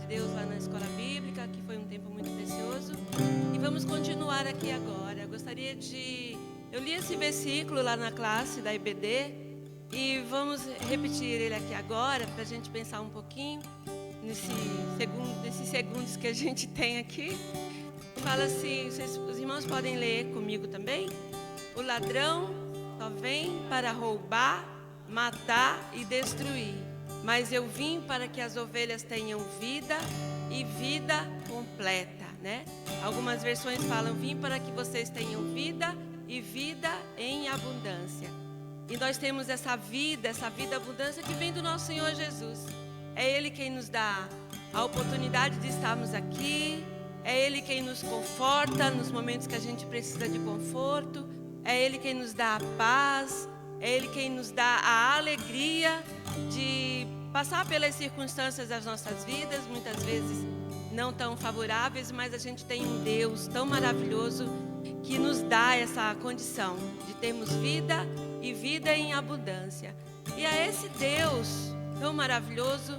Deus lá na escola bíblica, que foi um tempo muito precioso. E vamos continuar aqui agora. Eu li esse versículo lá na classe da IBD e vamos repetir ele aqui agora para a gente pensar um pouquinho nesses segundos que a gente tem aqui. Fala assim, os irmãos podem ler comigo também? O ladrão só vem para roubar, matar e destruir. Mas eu vim para que as ovelhas tenham vida e vida completa, né? Algumas versões falam, vim para que vocês tenham vida e vida em abundância. E nós temos essa vida abundância que vem do nosso Senhor Jesus. É Ele quem nos dá a oportunidade de estarmos aqui. É Ele quem nos conforta nos momentos que a gente precisa de conforto. É Ele quem nos dá a paz. É Ele quem nos dá a alegria de passar pelas circunstâncias das nossas vidas, muitas vezes não tão favoráveis, mas a gente tem um Deus tão maravilhoso que nos dá essa condição de termos vida e vida em abundância. E é esse Deus tão maravilhoso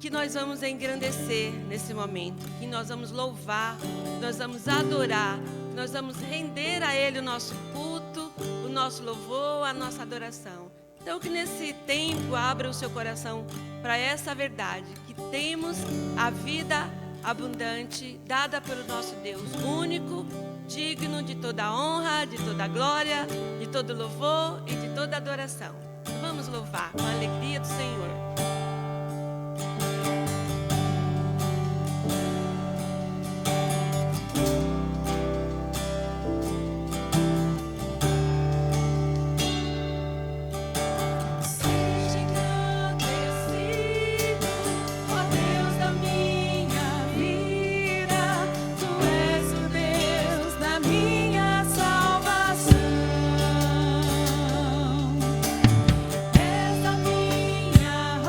que nós vamos engrandecer nesse momento, que nós vamos louvar, que nós vamos adorar, que nós vamos render a Ele o nosso culto, o nosso louvor, a nossa adoração. Então que nesse tempo abra o seu coração para essa verdade, que temos a vida abundante dada pelo nosso Deus único, digno de toda honra, de toda glória, de todo louvor e de toda adoração. Vamos louvar com a alegria do Senhor. Essa minha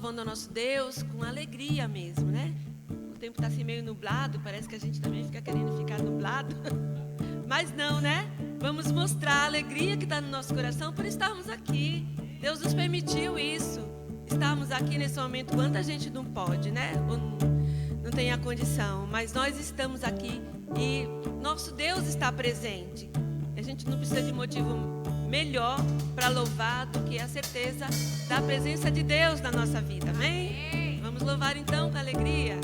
louvando ao nosso Deus com alegria mesmo, né? O tempo está assim meio nublado, parece que a gente também fica querendo ficar nublado. Mas não, né? Vamos mostrar a alegria que está no nosso coração por estarmos aqui. Deus nos permitiu isso. Estarmos aqui nesse momento, quanta gente não pode, né? Ou não tem a condição. Mas nós estamos aqui e nosso Deus está presente. A gente não precisa de motivo melhor para louvar do que a certeza da presença de Deus na nossa vida, amém? Vamos louvar então com alegria.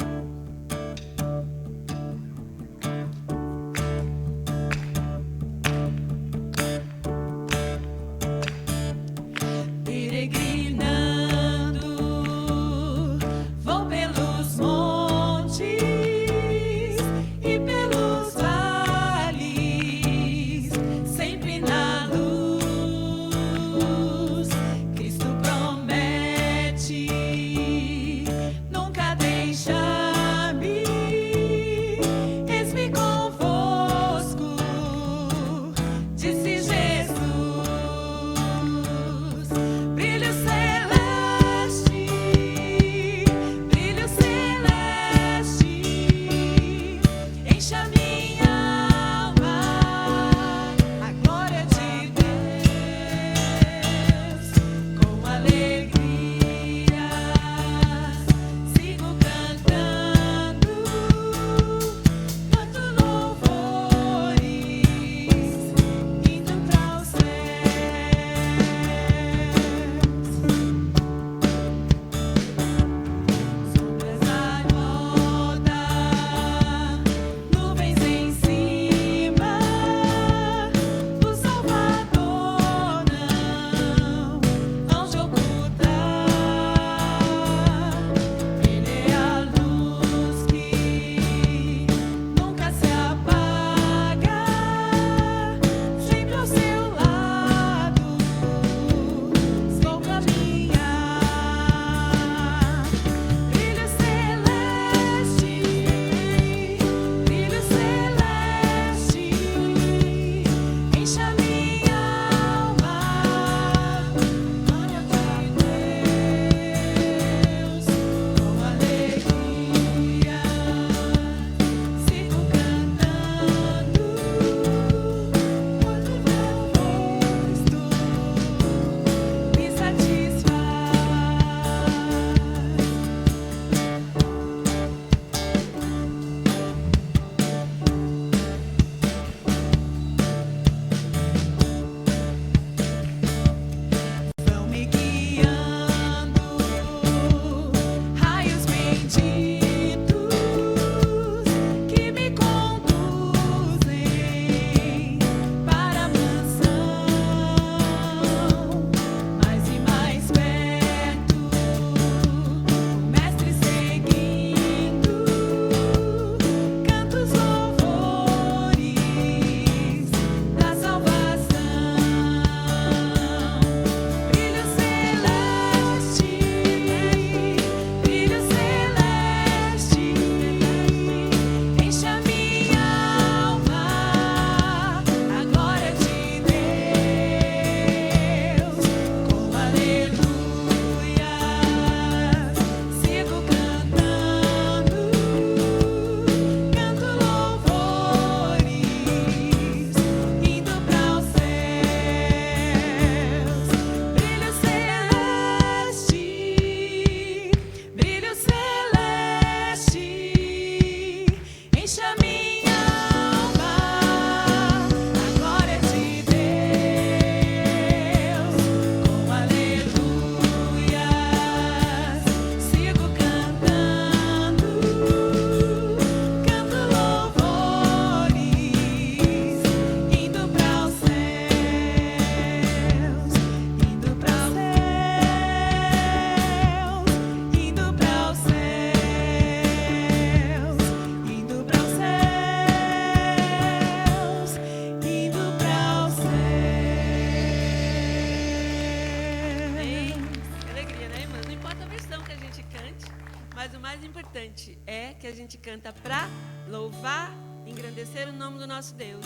importante é que a gente canta para louvar, engrandecer o nome do nosso Deus,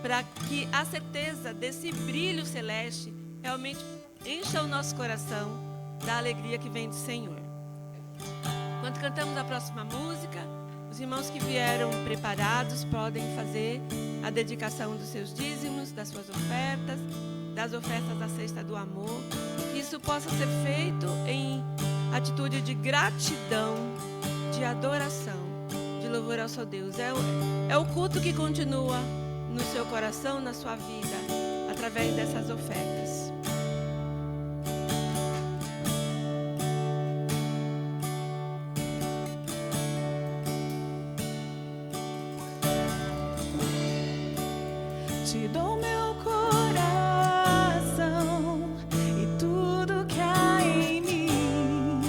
para que a certeza desse brilho celeste realmente encha o nosso coração da alegria que vem do Senhor. Enquanto cantamos a próxima música, os irmãos que vieram preparados podem fazer a dedicação dos seus dízimos, das suas ofertas, das ofertas da Cesta do Amor. Que isso possa ser feito em atitude de gratidão, de adoração, de louvor ao seu Deus. É o culto que continua no seu coração, na sua vida, através dessas ofertas. Te dou meu coração e tudo que há em mim.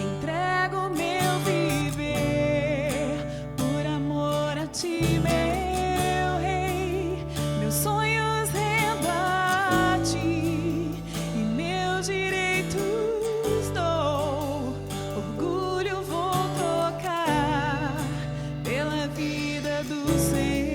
Entrego meu viver por amor a ti, meu Rei. Meus sonhos rendo a ti e meus direitos dou. Orgulho vou trocar pela vida do Senhor.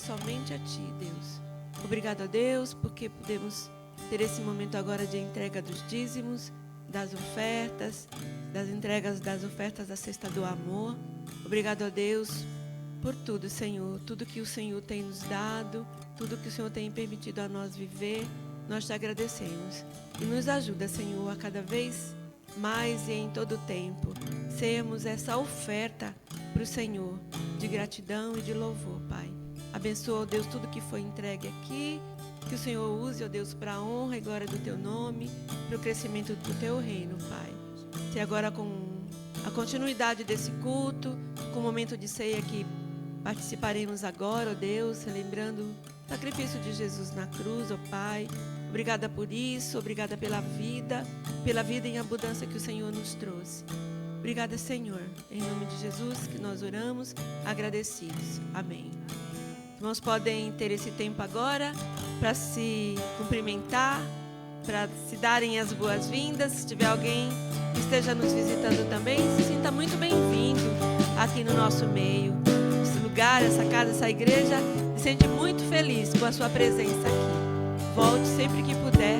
somente a Ti, Deus. Obrigado a Deus, porque podemos ter esse momento agora de entrega dos dízimos, das ofertas, das entregas das ofertas da Cesta do Amor. Obrigado a Deus por tudo, Senhor. Tudo que o Senhor tem nos dado, tudo que o Senhor tem permitido a nós viver, nós te agradecemos. E nos ajuda, Senhor, a cada vez mais e em todo o tempo, sermos essa oferta para o Senhor, de gratidão e de louvor, Pai. Abençoa, ó Deus, tudo que foi entregue aqui. Que o Senhor use, ó Deus, para a honra e glória do Teu nome, para o crescimento do Teu reino, Pai. Se agora com a continuidade desse culto, com o momento de ceia que participaremos agora, ó Deus, relembrando o sacrifício de Jesus na cruz, ó Pai. Obrigada por isso, obrigada pela vida em abundância que o Senhor nos trouxe. Obrigada, Senhor. Em nome de Jesus que nós oramos, agradecidos. Amém. Irmãos, podem ter esse tempo agora para se cumprimentar, para se darem as boas-vindas. Se tiver alguém que esteja nos visitando também, se sinta muito bem-vindo aqui no nosso meio. Esse lugar, essa casa, essa igreja, se sente muito feliz com a sua presença aqui. Volte sempre que puder.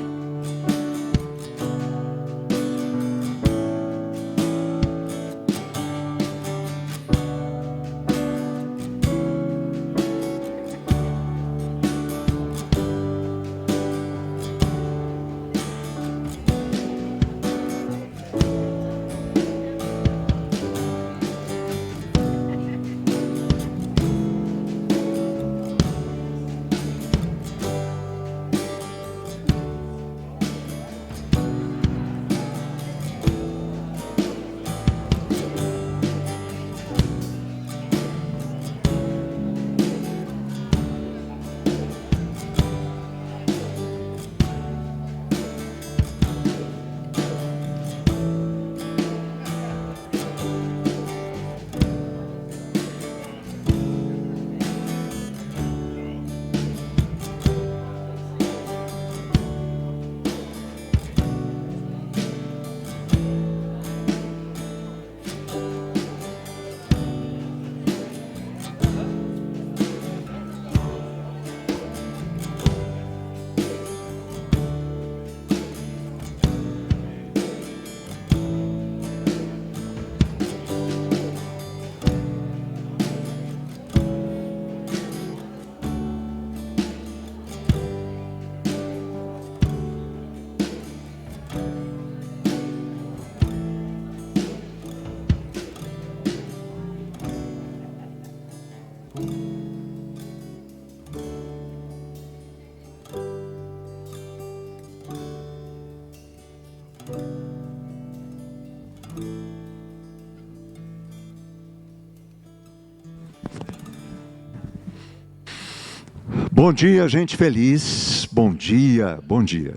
Bom dia, gente feliz. Bom dia, bom dia.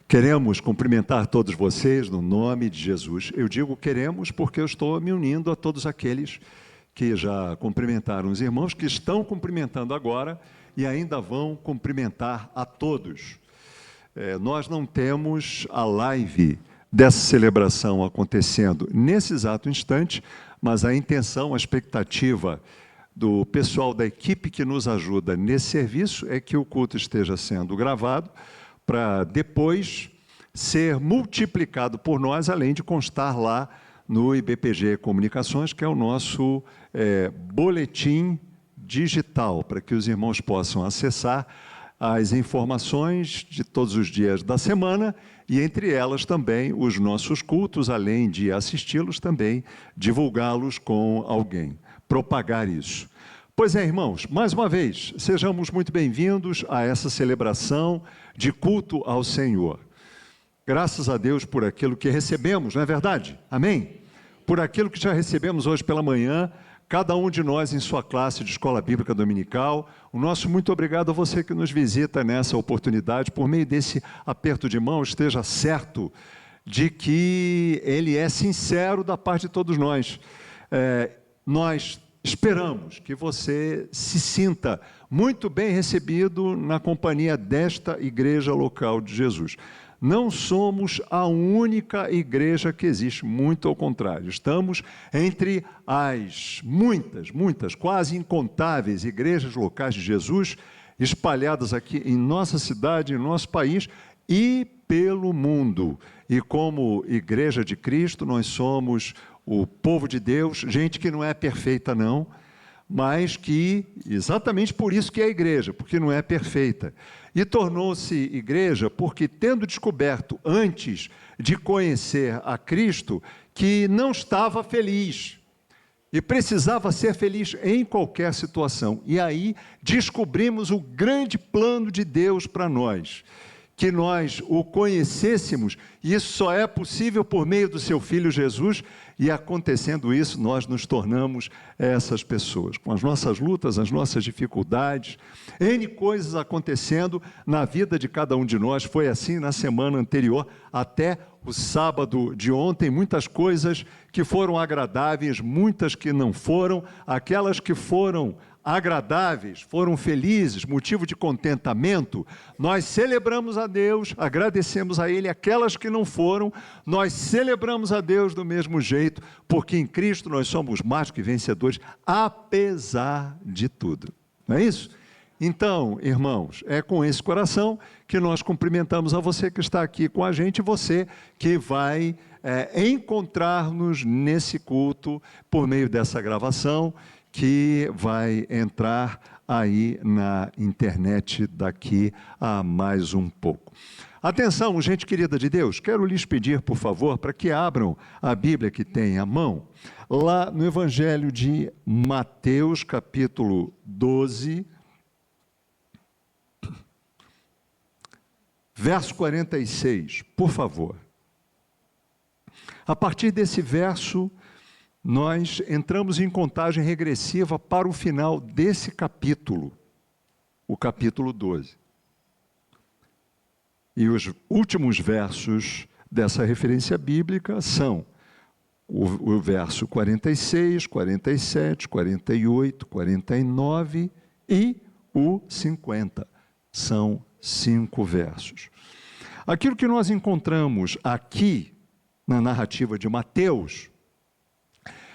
Queremos cumprimentar todos vocês no nome de Jesus. Eu digo queremos porque eu estou me unindo a todos aqueles que já cumprimentaram os irmãos, que estão cumprimentando agora e ainda vão cumprimentar a todos. Nós não temos a live dessa celebração acontecendo nesse exato instante, mas a intenção, a expectativa do pessoal da equipe que nos ajuda nesse serviço é que o culto esteja sendo gravado para depois ser multiplicado por nós, além de constar lá no IBPG Comunicações, que é o nosso boletim digital, para que os irmãos possam acessar as informações de todos os dias da semana e, entre elas, também os nossos cultos, além de assisti-los, também divulgá-los com alguém, propagar isso. Pois é, irmãos, mais uma vez, sejamos muito bem-vindos a essa celebração de culto ao Senhor. Graças a Deus por aquilo que recebemos, não é verdade? Amém? Por aquilo que já recebemos hoje pela manhã, cada um de nós em sua classe de Escola Bíblica Dominical. O nosso muito obrigado a você que nos visita nessa oportunidade. Por meio desse aperto de mão, esteja certo de que ele é sincero da parte de todos nós. Nós esperamos que você se sinta muito bem recebido na companhia desta igreja local de Jesus. Não somos a única igreja que existe, muito ao contrário. Estamos entre as muitas, quase incontáveis igrejas locais de Jesus, espalhadas aqui em nossa cidade, em nosso país e pelo mundo. E como igreja de Cristo, nós somos o povo de Deus, gente que não é perfeita não, mas que, exatamente por isso que é igreja, porque não é perfeita. E tornou-se igreja porque, tendo descoberto, antes de conhecer a Cristo, que não estava feliz, e precisava ser feliz em qualquer situação. E aí descobrimos o grande plano de Deus para nós, que nós o conhecêssemos, e isso só é possível por meio do seu Filho Jesus, e acontecendo isso, nós nos tornamos essas pessoas, com as nossas lutas, as nossas dificuldades, N coisas acontecendo na vida de cada um de nós. Foi assim na semana anterior, até o sábado de ontem, muitas coisas que foram agradáveis, muitas que não foram, aquelas que foram agradáveis, foram felizes, motivo de contentamento, nós celebramos a Deus, agradecemos a Ele. Aquelas que não foram, nós celebramos a Deus do mesmo jeito, porque em Cristo nós somos mais que vencedores, apesar de tudo. Não é isso? Então, irmãos, é com esse coração que nós cumprimentamos a você que está aqui com a gente, você que vai encontrar-nos nesse culto por meio dessa gravação, que vai entrar aí na internet daqui a mais um pouco. Atenção, gente querida de Deus, quero lhes pedir, por favor, para que abram a Bíblia que tem à mão, lá no Evangelho de Mateus, capítulo 12, verso 46, por favor. A partir desse verso, nós entramos em contagem regressiva para o final desse capítulo, o capítulo 12. E os últimos versos dessa referência bíblica são o verso 46, 47, 48, 49 e o 50. São 5 versos. Aquilo que nós encontramos aqui na narrativa de Mateus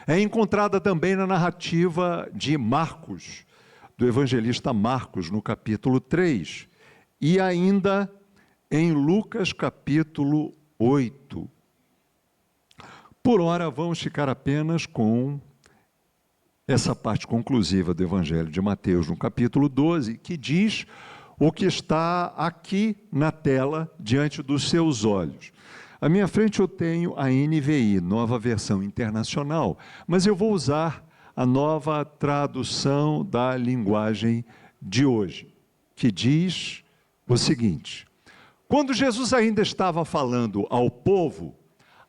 é encontrada também na narrativa de Marcos, do evangelista Marcos, no capítulo 3, e ainda em Lucas, capítulo 8. Por ora, vamos ficar apenas com essa parte conclusiva do evangelho de Mateus, no capítulo 12, que diz o que está aqui na tela, diante dos seus olhos. À minha frente eu tenho a NVI, Nova Versão Internacional, mas eu vou usar a nova tradução da linguagem de hoje, que diz o seguinte: quando Jesus ainda estava falando ao povo,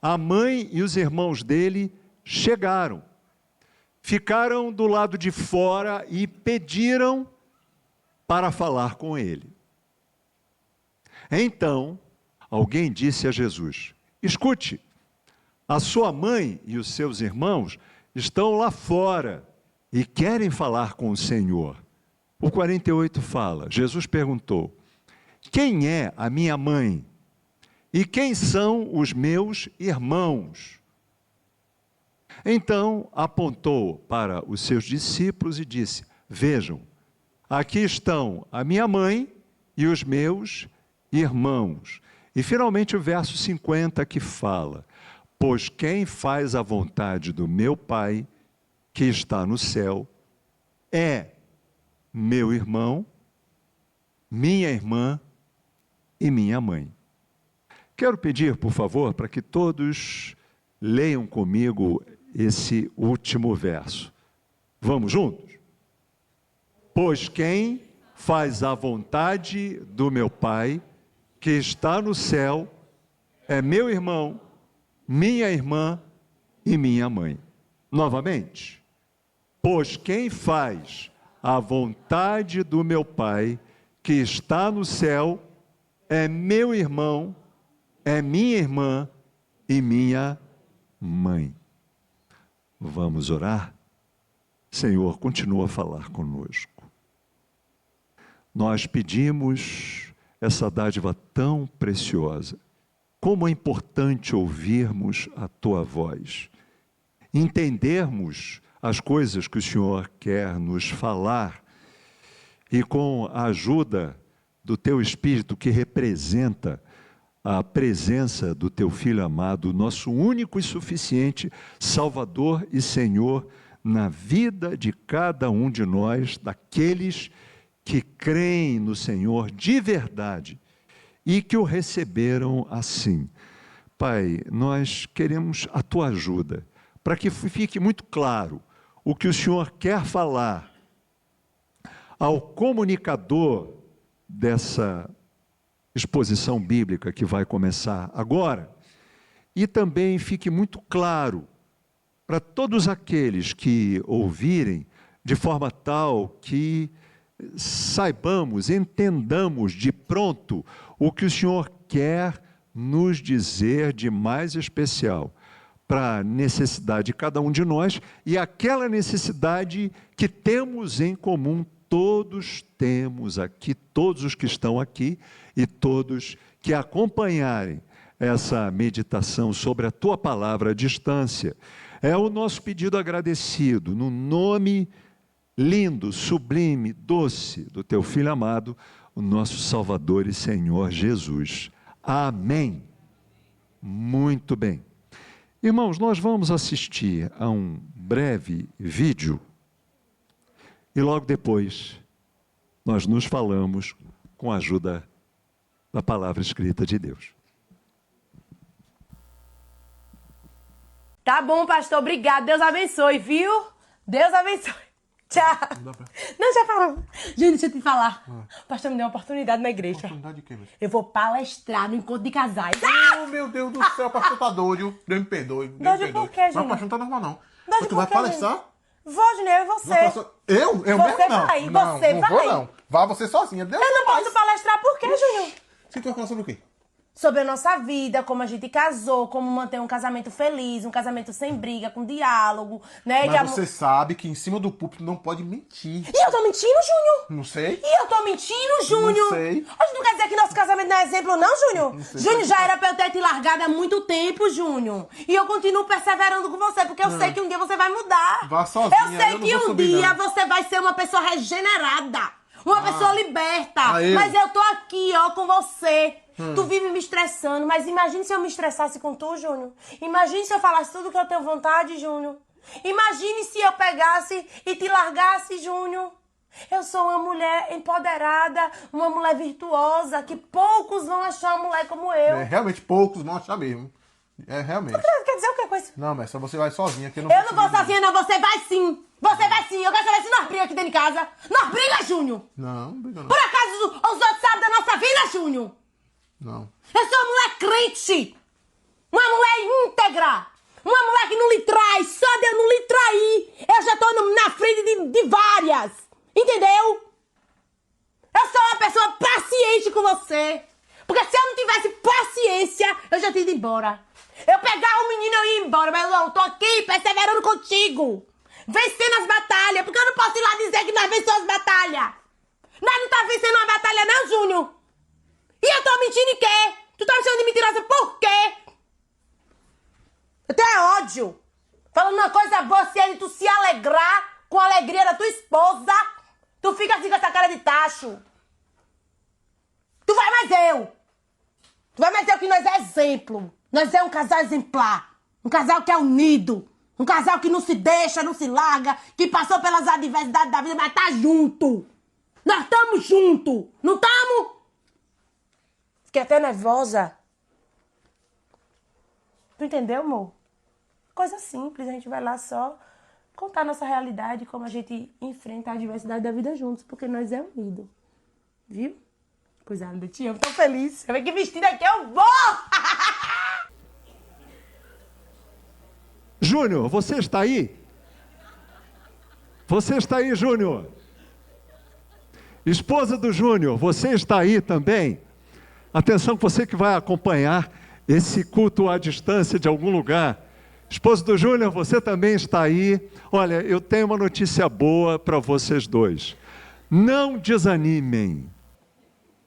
a mãe e os irmãos dele chegaram, ficaram do lado de fora e pediram para falar com ele. Então, alguém disse a Jesus: escute, a sua mãe e os seus irmãos estão lá fora e querem falar com o Senhor. O 48 fala, Jesus perguntou: quem é a minha mãe? E quem são os meus irmãos? Então apontou para os seus discípulos e disse: vejam, aqui estão a minha mãe e os meus irmãos. E finalmente o verso 50 que fala: pois quem faz a vontade do meu Pai, que está no céu, é meu irmão, minha irmã e minha mãe. Quero pedir, por favor, para que todos leiam comigo esse último verso. Vamos juntos? Pois quem faz a vontade do meu Pai, que está no céu, é meu irmão, minha irmã e minha mãe. Novamente, pois quem faz a vontade do meu Pai, que está no céu, é meu irmão, é minha irmã e minha mãe. Vamos orar? Senhor, continua a falar conosco. Nós pedimos essa dádiva tão preciosa. Como é importante ouvirmos a Tua voz, entendermos as coisas que o Senhor quer nos falar e com a ajuda do Teu Espírito que representa a presença do Teu Filho amado, nosso único e suficiente Salvador e Senhor na vida de cada um de nós, daqueles que creem no Senhor de verdade e que o receberam assim. Pai, nós queremos a Tua ajuda, para que fique muito claro o que o Senhor quer falar ao comunicador dessa exposição bíblica que vai começar agora, e também fique muito claro para todos aqueles que ouvirem, de forma tal que saibamos, entendamos de pronto o que o Senhor quer nos dizer de mais especial para a necessidade de cada um de nós e aquela necessidade que temos em comum, todos temos aqui, todos os que estão aqui e todos que acompanharem essa meditação sobre a Tua palavra à distância. É o nosso pedido agradecido, no nome lindo, sublime, doce do Teu Filho amado, o nosso Salvador e Senhor Jesus. Amém. Muito bem. Irmãos, nós vamos assistir a um breve vídeo e logo depois nós nos falamos com a ajuda da palavra escrita de Deus. Tá bom, pastor, obrigado. Deus abençoe, viu? Deus abençoe. Tchau. Não, já falou. Gente, deixa eu te falar. O pastor me deu uma oportunidade na igreja. Oportunidade de quê, meu filho? Eu vou palestrar no encontro de casais. Oh, meu Deus do céu, o pastor tá doido. Deus me perdoe. Deus me Doido perdoe. por quê, Mas Júnior? o pastor não tá normal, não. Doido Tu por vai quê, palestrar? Vou, Júnior, eu e você. Eu Você mesmo não. vai, Não, você não vai. vou não. Vá você sozinha. Deus Eu não mais. posso palestrar por quê, Júnior? Você vai falar sobre o quê? Sobre a nossa vida, como a gente casou, como manter um casamento feliz, um casamento sem briga, com diálogo, né? Mas você sabe que em cima do púlpito não pode mentir. E eu tô mentindo, Júnior? Não sei. E eu tô mentindo, Júnior? Não sei. Hoje não quer dizer que nosso casamento não é exemplo, não, Júnior? Não sei. Júnior, já era pra eu ter te largado há muito tempo, Júnior. E eu continuo perseverando com você, porque eu sei que um dia você vai mudar. Vá sozinha, Eu sei eu não que vou um subir, dia não. você vai ser uma pessoa regenerada. Uma pessoa liberta. eu. Mas eu tô aqui, ó, com você. Tu vive me estressando, mas imagine se eu me estressasse com tu, Júnior. Imagine se eu falasse tudo que eu tenho vontade, Júnior. Imagine se eu pegasse e te largasse, Júnior. Eu sou uma mulher empoderada, uma mulher virtuosa, que poucos vão achar uma mulher como eu. É, realmente poucos vão achar mesmo. É, realmente. Quer dizer o que com isso? Não, mas só você vai sozinha. Que eu Eu não vou sozinha, não. Você vai sim. Você vai sim. Eu quero saber se nós brigamos aqui dentro de casa. Nós brigamos, Júnior. Não, não briga não. Por acaso os outros sabem da nossa vida, Júnior? Não. Eu sou uma mulher crente. Uma mulher íntegra. Uma mulher que não lhe trai. Só de eu não lhe trair, eu já tô na frente de várias. Entendeu? Eu sou uma pessoa paciente com você. Porque se eu não tivesse paciência, eu já tinha ido embora. Eu pegava o menino e eu ia embora. Mas eu tô aqui perseverando contigo. Vencendo as batalhas. Porque eu não posso ir lá dizer que nós vencemos as batalhas. Nós não tá vencendo uma batalha não, Júnior. E eu tô mentindo em quê? Tu tá me chamando de mentirosa por quê? Eu tenho ódio. Falando uma coisa boa, se é de tu se alegrar com a alegria da tua esposa, tu fica assim com essa cara de tacho. Tu vai mais eu. Tu vai mais eu que nós é exemplo. Nós é um casal exemplar. Um casal que é unido. Um casal que não se deixa, não se larga, que passou pelas adversidades da vida, mas tá junto. Nós estamos juntos. Não estamos? Fiquei até nervosa. Tu entendeu, amor? Coisa simples, a gente vai lá só contar nossa realidade, como a gente enfrenta a adversidade da vida juntos, porque nós é unido. Viu? Pois é, eu te amo, tô feliz. Eu que vestido aqui eu vou! Júnior, você está aí? Você está aí, Júnior? Esposa do Júnior, você está aí também? Atenção, você que vai acompanhar esse culto à distância de algum lugar. Esposa do Júnior, você também está aí. Olha, eu tenho uma notícia boa para vocês dois. Não desanimem.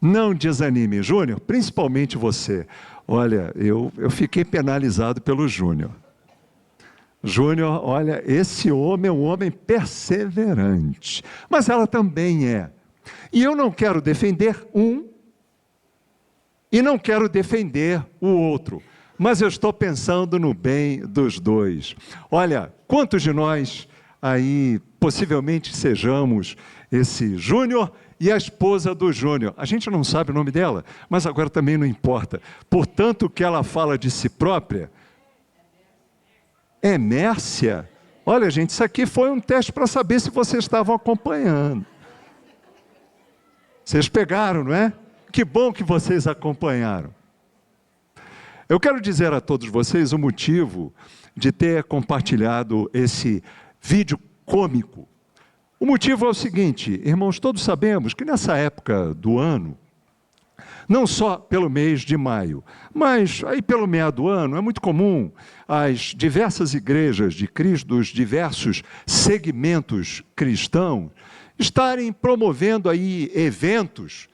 Não desanimem, Júnior, principalmente você. Olha, eu fiquei penalizado pelo Júnior. Júnior, olha, esse homem é um homem perseverante. Mas ela também é. E eu não quero defender um e não quero defender o outro, mas eu estou pensando no bem dos dois. Olha, quantos de nós aí possivelmente sejamos esse Júnior e a esposa do Júnior? A gente não sabe o nome dela, mas agora também não importa. Portanto, o que ela fala de si própria é Mércia. Olha, gente, isso aqui foi um teste para saber se vocês estavam acompanhando. Vocês pegaram, não é? Que bom que vocês acompanharam. Eu quero dizer a todos vocês o motivo de ter compartilhado esse vídeo cômico. O motivo é o seguinte, irmãos, todos sabemos que nessa época do ano, não só pelo mês de maio, mas aí pelo meio do ano, é muito comum as diversas igrejas de Cristo, dos diversos segmentos cristãos, estarem promovendo aí eventos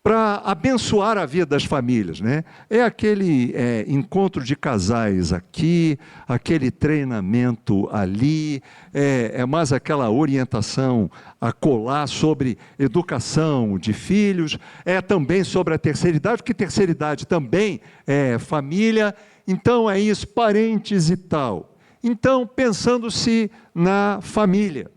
para abençoar a vida das famílias, né? É aquele encontro de casais aqui, aquele treinamento ali, é mais aquela orientação acolá sobre educação de filhos, é também sobre a terceira idade, porque terceira idade também é família, então é isso, parentes e tal. Então, pensando-se na família.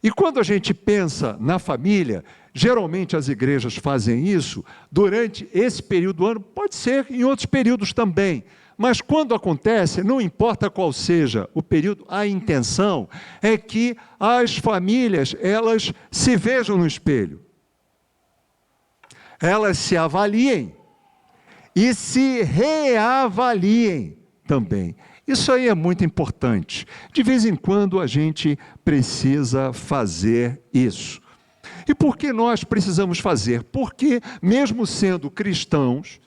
E quando a gente pensa na família, geralmente as igrejas fazem isso durante esse período do ano, pode ser em outros períodos também, mas quando acontece, não importa qual seja o período, a intenção é que as famílias, elas se vejam no espelho, elas se avaliem e se reavaliem também. Isso aí é muito importante. De vez em quando a gente precisa fazer isso. E por que nós precisamos fazer? Porque, mesmo sendo cristãos,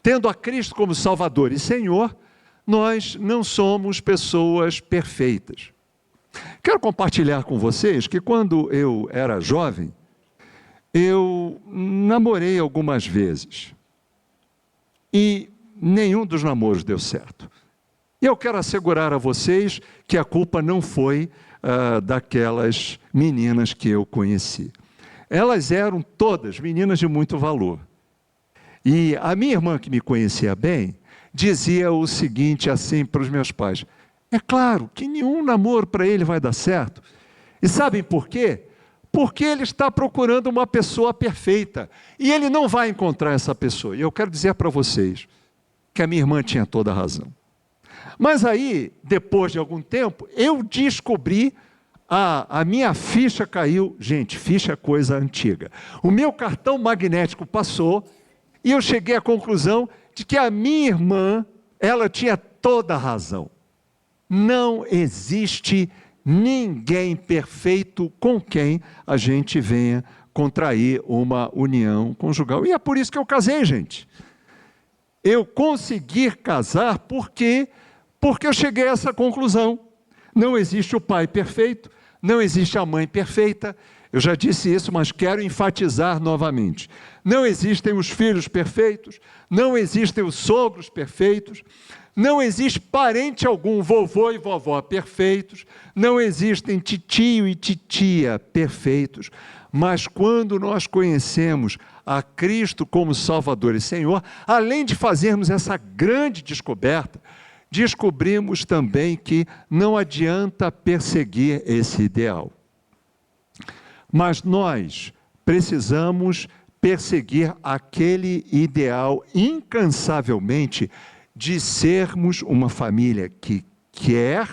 tendo a Cristo como Salvador e Senhor, nós não somos pessoas perfeitas. Quero compartilhar com vocês que quando eu era jovem, eu namorei algumas vezes. E nenhum dos namoros deu certo. E eu quero assegurar a vocês que a culpa não foi daquelas meninas que eu conheci. Elas eram todas meninas de muito valor. E a minha irmã, que me conhecia bem, dizia o seguinte assim para os meus pais: é claro que nenhum namoro para ele vai dar certo. E sabem por quê? Porque ele está procurando uma pessoa perfeita. E ele não vai encontrar essa pessoa. E eu quero dizer para vocês que a minha irmã tinha toda a razão. Mas aí, depois de algum tempo, eu descobri, a minha ficha caiu. Gente, ficha é coisa antiga. O meu cartão magnético passou e eu cheguei à conclusão de que a minha irmã, ela tinha toda a razão. Não existe ninguém perfeito com quem a gente venha contrair uma união conjugal. E é por isso que eu casei, gente. Eu consegui casar porque eu cheguei a essa conclusão. Não existe o pai perfeito, não existe a mãe perfeita. Eu já disse isso, mas quero enfatizar novamente. Não existem os filhos perfeitos, não existem os sogros perfeitos, não existe parente algum, vovô e vovó perfeitos, não existem titio e titia perfeitos. Mas quando nós conhecemos a Cristo como Salvador e Senhor, além de fazermos essa grande descoberta, descobrimos também que não adianta perseguir esse ideal. Mas nós precisamos perseguir aquele ideal incansavelmente de sermos uma família que quer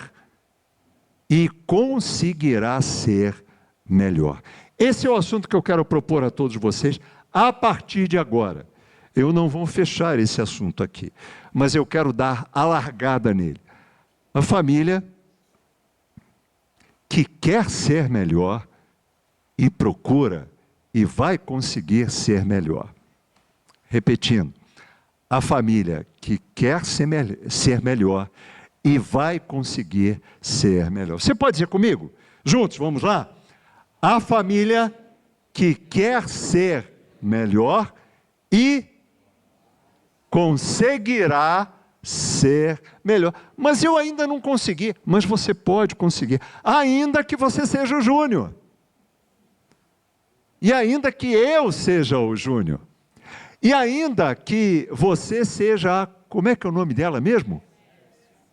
e conseguirá ser melhor. Esse é o assunto que eu quero propor a todos vocês a partir de agora. Eu não vou fechar esse assunto aqui, mas eu quero dar a largada nele. A família que quer ser melhor e procura e vai conseguir ser melhor. Repetindo, a família que quer ser melhor e vai conseguir ser melhor. Você pode dizer comigo? Juntos, vamos lá? A família que quer ser melhor e conseguirá ser melhor. Mas eu ainda não consegui. Mas você pode conseguir, ainda que você seja o Júnior. E ainda que eu seja o Júnior. E ainda que você seja, como é que é o nome dela mesmo?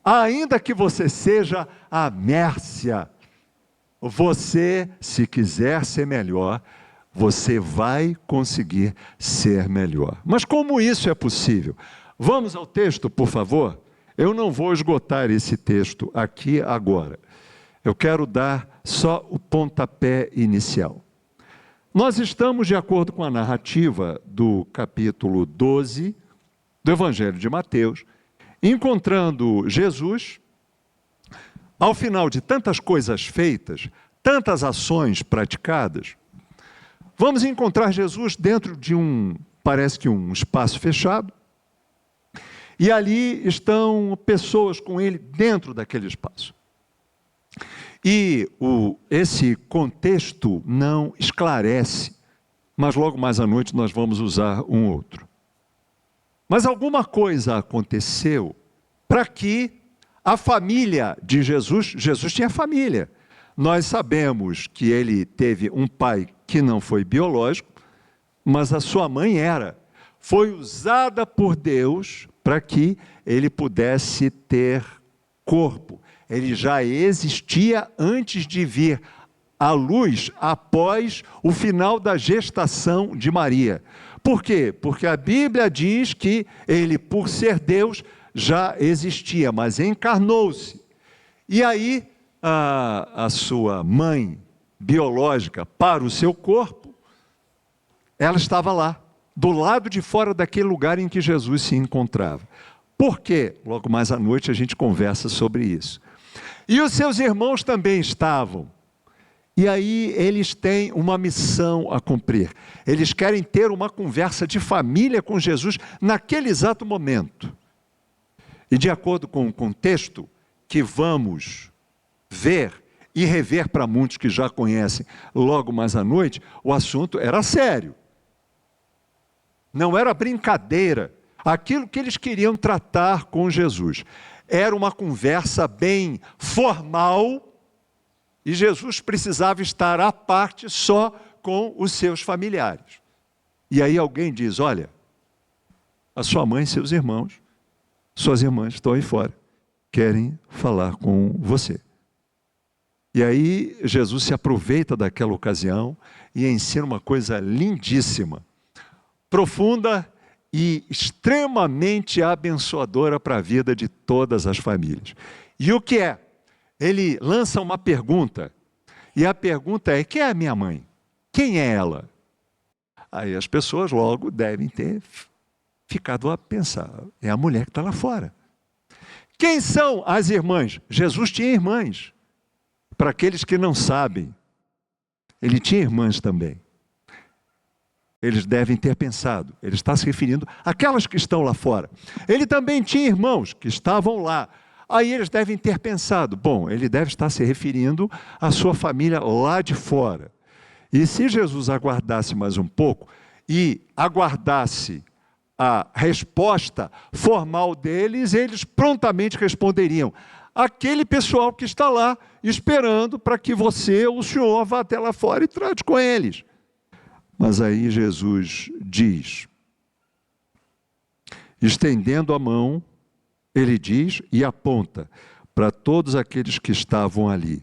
Ainda que você seja a Mércia. Você, se quiser ser melhor, você vai conseguir ser melhor. Mas como isso é possível? Vamos ao texto, por favor. Eu não vou esgotar esse texto aqui agora. Eu quero dar só o pontapé inicial. Nós estamos, de acordo com a narrativa do capítulo 12 do Evangelho de Mateus, encontrando Jesus, ao final de tantas coisas feitas, tantas ações praticadas, vamos encontrar Jesus dentro de parece que um espaço fechado, e ali estão pessoas com ele dentro daquele espaço. E esse contexto não esclarece, mas logo mais à noite nós vamos usar um outro. Mas alguma coisa aconteceu para que a família de Jesus tinha família. Nós sabemos que ele teve um pai que não foi biológico, mas a sua mãe era. Foi usada por Deus para que ele pudesse ter corpo. Ele já existia antes de vir à luz, após o final da gestação de Maria. Por quê? Porque a Bíblia diz que ele, por ser Deus, já existia, mas encarnou-se. E aí, a sua mãe biológica, para o seu corpo, ela estava lá, do lado de fora daquele lugar em que Jesus se encontrava. Por quê? Logo mais à noite a gente conversa sobre isso. E os seus irmãos também estavam. E aí eles têm uma missão a cumprir. Eles querem ter uma conversa de família com Jesus naquele exato momento. E de acordo com o contexto que vamos ver e rever para muitos que já conhecem logo mais à noite, o assunto era sério. Não era brincadeira. Aquilo que eles queriam tratar com Jesus era uma conversa bem formal, e Jesus precisava estar à parte só com os seus familiares. E aí alguém diz: olha, a sua mãe e seus irmãos, suas irmãs estão aí fora, querem falar com você. E aí Jesus se aproveita daquela ocasião e ensina uma coisa lindíssima, profunda e extremamente abençoadora para a vida de todas as famílias. E o que é? Ele lança uma pergunta, e a pergunta é: quem é a minha mãe? Quem é ela? Aí as pessoas logo devem ter ficado a pensar: é a mulher que está lá fora. Quem são as irmãs? Jesus tinha irmãs. Para aqueles que não sabem, ele tinha irmãs também. Eles devem ter pensado, ele está se referindo àquelas que estão lá fora. Ele também tinha irmãos que estavam lá. Aí eles devem ter pensado: bom, ele deve estar se referindo à sua família lá de fora. E se Jesus aguardasse mais um pouco e aguardasse a resposta formal deles, eles prontamente responderiam: aquele pessoal que está lá esperando para que você ou o senhor vá até lá fora e trate com eles. Mas aí Jesus diz, estendendo a mão, ele diz e aponta para todos aqueles que estavam ali: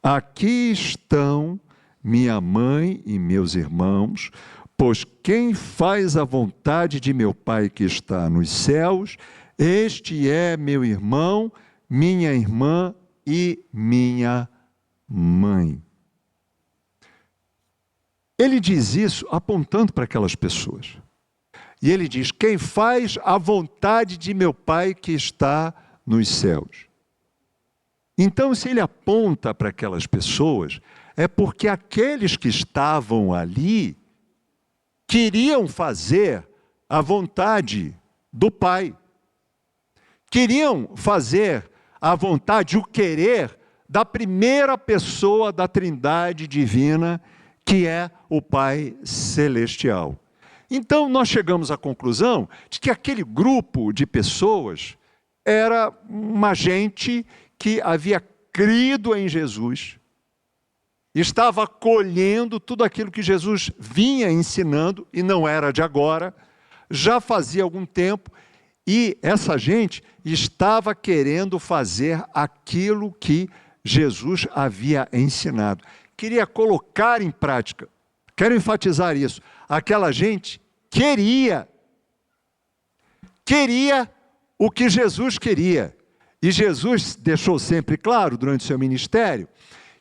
aqui estão minha mãe e meus irmãos, pois quem faz a vontade de meu Pai que está nos céus, este é meu irmão, minha irmã e minha mãe. Ele diz isso apontando para aquelas pessoas. E ele diz: quem faz a vontade de meu Pai que está nos céus. Então, se ele aponta para aquelas pessoas, é porque aqueles que estavam ali queriam fazer a vontade do Pai. Queriam fazer a vontade, o querer da primeira pessoa da Trindade divina, que é o Pai Celestial. Então, nós chegamos à conclusão de que aquele grupo de pessoas era uma gente que havia crido em Jesus, estava acolhendo tudo aquilo que Jesus vinha ensinando, e não era de agora, já fazia algum tempo, e essa gente estava querendo fazer aquilo que Jesus havia ensinado. Queria colocar em prática. Quero enfatizar isso. Aquela gente queria o que Jesus queria. E Jesus deixou sempre claro durante o seu ministério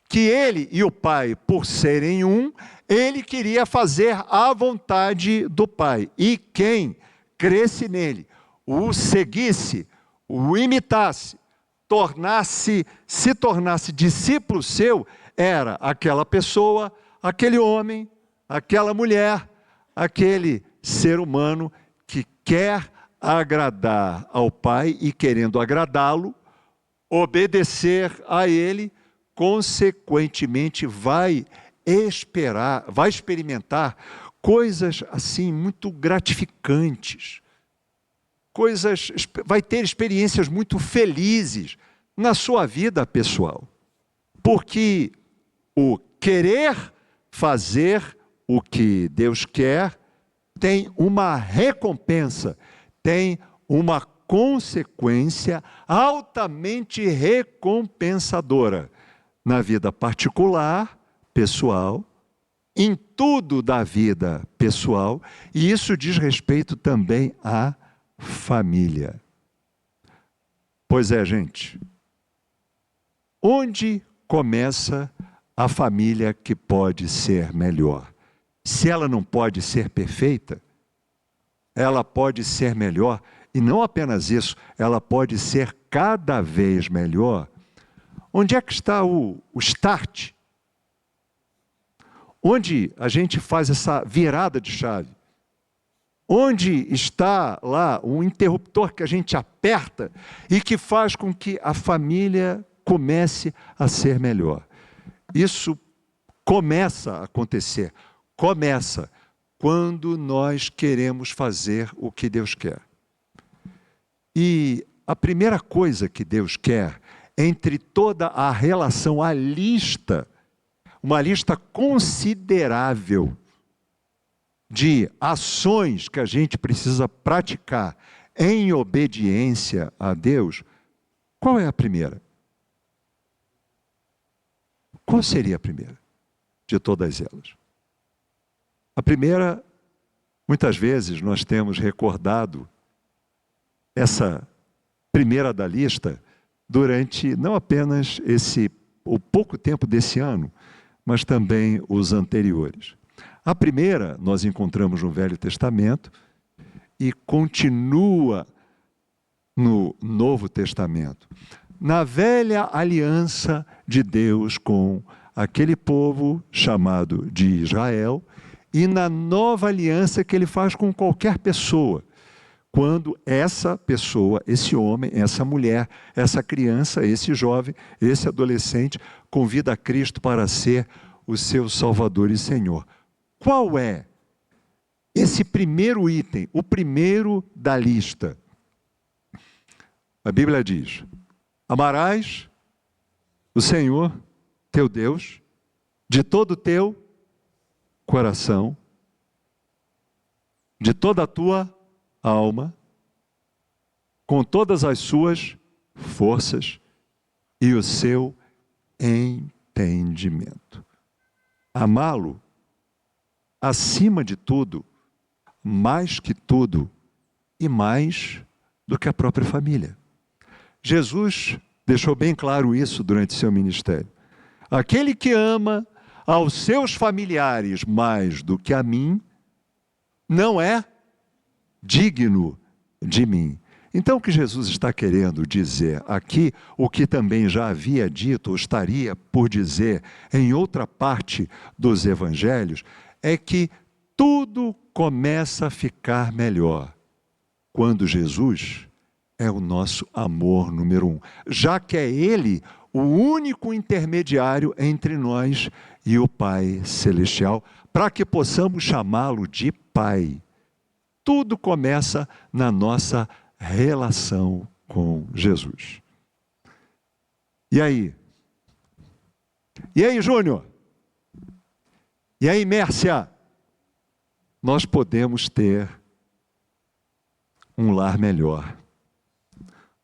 que ele e o Pai, por serem um, ele queria fazer a vontade do Pai. E quem cresce nele, o seguisse, o imitasse, se tornasse discípulo seu, era aquela pessoa, aquele homem, aquela mulher, aquele ser humano que quer agradar ao Pai e, querendo agradá-lo, obedecer a Ele, consequentemente vai experimentar coisas assim muito gratificantes, vai ter experiências muito felizes na sua vida pessoal, porque o querer fazer o que Deus quer tem uma recompensa, tem uma consequência altamente recompensadora na vida particular, pessoal, em tudo da vida pessoal, e isso diz respeito também à família. Pois é, gente, onde começa a família que pode ser melhor? Se ela não pode ser perfeita, ela pode ser melhor, e não apenas isso, ela pode ser cada vez melhor. Onde é que está o start? Onde a gente faz essa virada de chave? Onde está lá o interruptor que a gente aperta e que faz com que a família comece a ser melhor? Isso começa a acontecer, começa quando nós queremos fazer o que Deus quer. E a primeira coisa que Deus quer, entre toda a relação, uma lista considerável de ações que a gente precisa praticar em obediência a Deus, qual é a primeira? Qual seria a primeira de todas elas? A primeira, muitas vezes nós temos recordado essa primeira da lista durante não apenas o pouco tempo desse ano, mas também os anteriores. A primeira nós encontramos no Velho Testamento e continua no Novo Testamento. Na velha aliança de Deus com aquele povo chamado de Israel e na nova aliança que ele faz com qualquer pessoa. Quando essa pessoa, esse homem, essa mulher, essa criança, esse jovem, esse adolescente, convida a Cristo para ser o seu Salvador e Senhor. Qual é esse primeiro item, o primeiro da lista? A Bíblia diz: amarás o Senhor, teu Deus, de todo o teu coração, de toda a tua alma, com todas as suas forças e o seu entendimento. Amá-lo acima de tudo, mais que tudo e mais do que a própria família. Jesus deixou bem claro isso durante seu ministério. Aquele que ama aos seus familiares mais do que a mim, não é digno de mim. Então o que Jesus está querendo dizer aqui, o que também já havia dito, ou estaria por dizer em outra parte dos evangelhos, é que tudo começa a ficar melhor quando Jesus é o nosso amor número 1, já que é Ele o único intermediário entre nós e o Pai Celestial, para que possamos chamá-lo de Pai. Tudo começa na nossa relação com Jesus. E aí? E aí, Júnior? E aí, Mércia? Nós podemos ter um lar melhor.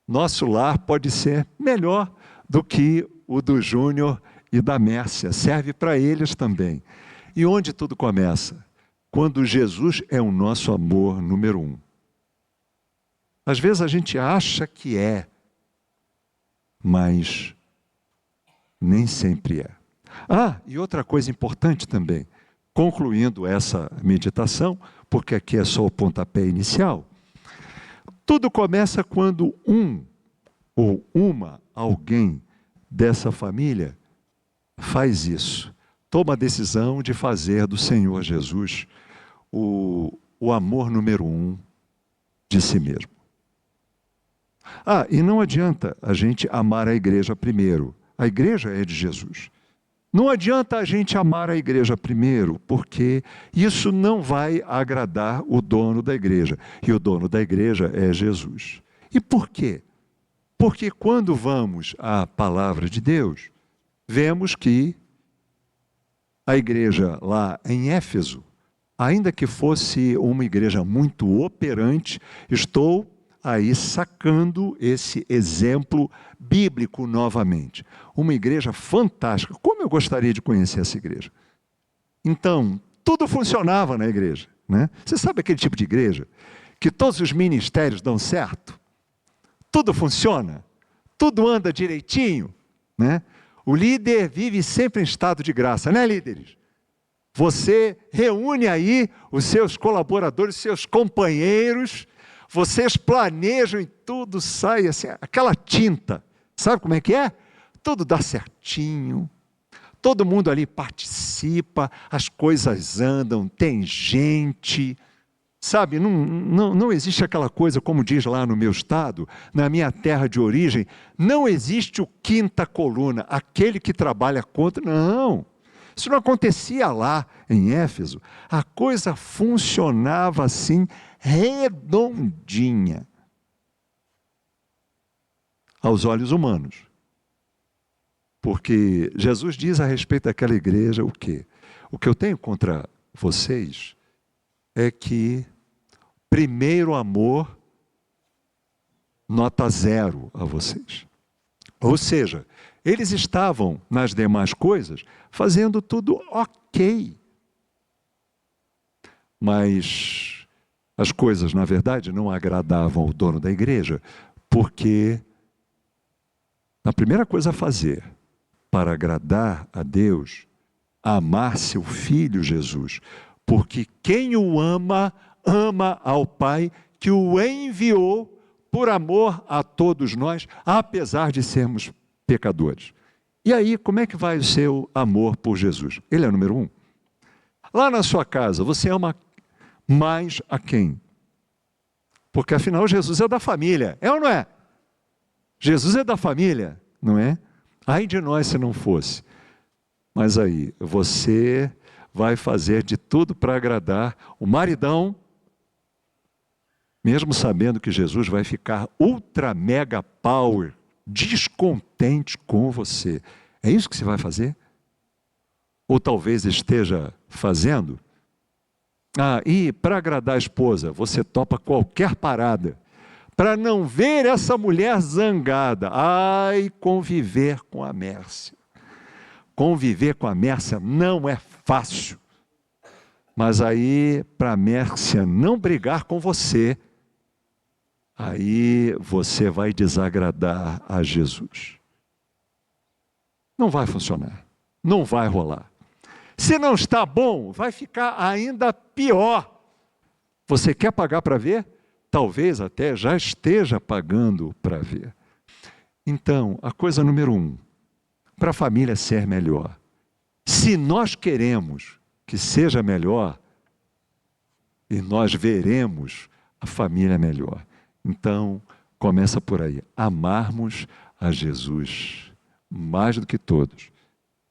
Nosso lar pode ser melhor do que o do Júnior e da Mércia. Serve para eles também. E onde tudo começa? Quando Jesus é o nosso amor número 1. Às vezes a gente acha que é, mas nem sempre é. Ah, e outra coisa importante também, concluindo essa meditação, porque aqui é só o pontapé inicial, tudo começa quando um ou alguém dessa família faz isso. Toma a decisão de fazer do Senhor Jesus o amor número 1 de si mesmo. Ah, e não adianta a gente amar a igreja primeiro. A igreja é de Jesus. Não adianta a gente amar a igreja primeiro, porque isso não vai agradar o dono da igreja. E o dono da igreja é Jesus. E por quê? Porque quando vamos à palavra de Deus, vemos que a igreja lá em Éfeso, ainda que fosse uma igreja muito operante, estou aí sacando esse exemplo bíblico novamente. Uma igreja fantástica. Como eu gostaria de conhecer essa igreja? Então, tudo funcionava na igreja, né? Você sabe aquele tipo de igreja que todos os ministérios dão certo? Tudo funciona? Tudo anda direitinho, né? O líder vive sempre em estado de graça, né, líderes? Você reúne aí os seus colaboradores, seus companheiros, vocês planejam e tudo sai assim, aquela tinta. Sabe como é que é? Tudo dá certinho, todo mundo ali participa, as coisas andam, tem gente. Sabe, não existe aquela coisa, como diz lá no meu estado, na minha terra de origem, não existe o quinta coluna, aquele que trabalha contra, não. Isso não acontecia lá em Éfeso. A coisa funcionava assim, redondinha. Aos olhos humanos. Porque Jesus diz a respeito daquela igreja o quê? O que eu tenho contra vocês é que primeiro amor, nota 0 a vocês. Ou seja, eles estavam nas demais coisas fazendo tudo ok. Mas as coisas, na verdade, não agradavam ao dono da igreja, porque a primeira coisa a fazer para agradar a Deus, amar seu filho Jesus, porque quem o ama, ama ao Pai que o enviou por amor a todos nós, apesar de sermos pecadores. E aí, como é que vai o seu amor por Jesus? Ele é o número 1. Lá na sua casa, você ama mais a quem? Porque afinal Jesus é da família, é ou não é? Jesus é da família, não é? Ai de nós se não fosse. Mas aí, você vai fazer de tudo para agradar o maridão, mesmo sabendo que Jesus vai ficar ultra mega power, descontente com você. É isso que você vai fazer? Ou talvez esteja fazendo? Ah, e para agradar a esposa, você topa qualquer parada, para não ver essa mulher zangada. Ai, conviver com a Mércia. Conviver com a Mércia não é fácil. Mas aí, para a Mércia não brigar com você, aí você vai desagradar a Jesus. Não vai funcionar. Não vai rolar. Se não está bom, vai ficar ainda pior. Você quer pagar para ver? Talvez até já esteja pagando para ver. Então, a coisa número 1, para a família ser melhor. Se nós queremos que seja melhor, e nós veremos a família melhor. Então, começa por aí. Amarmos a Jesus mais do que todos,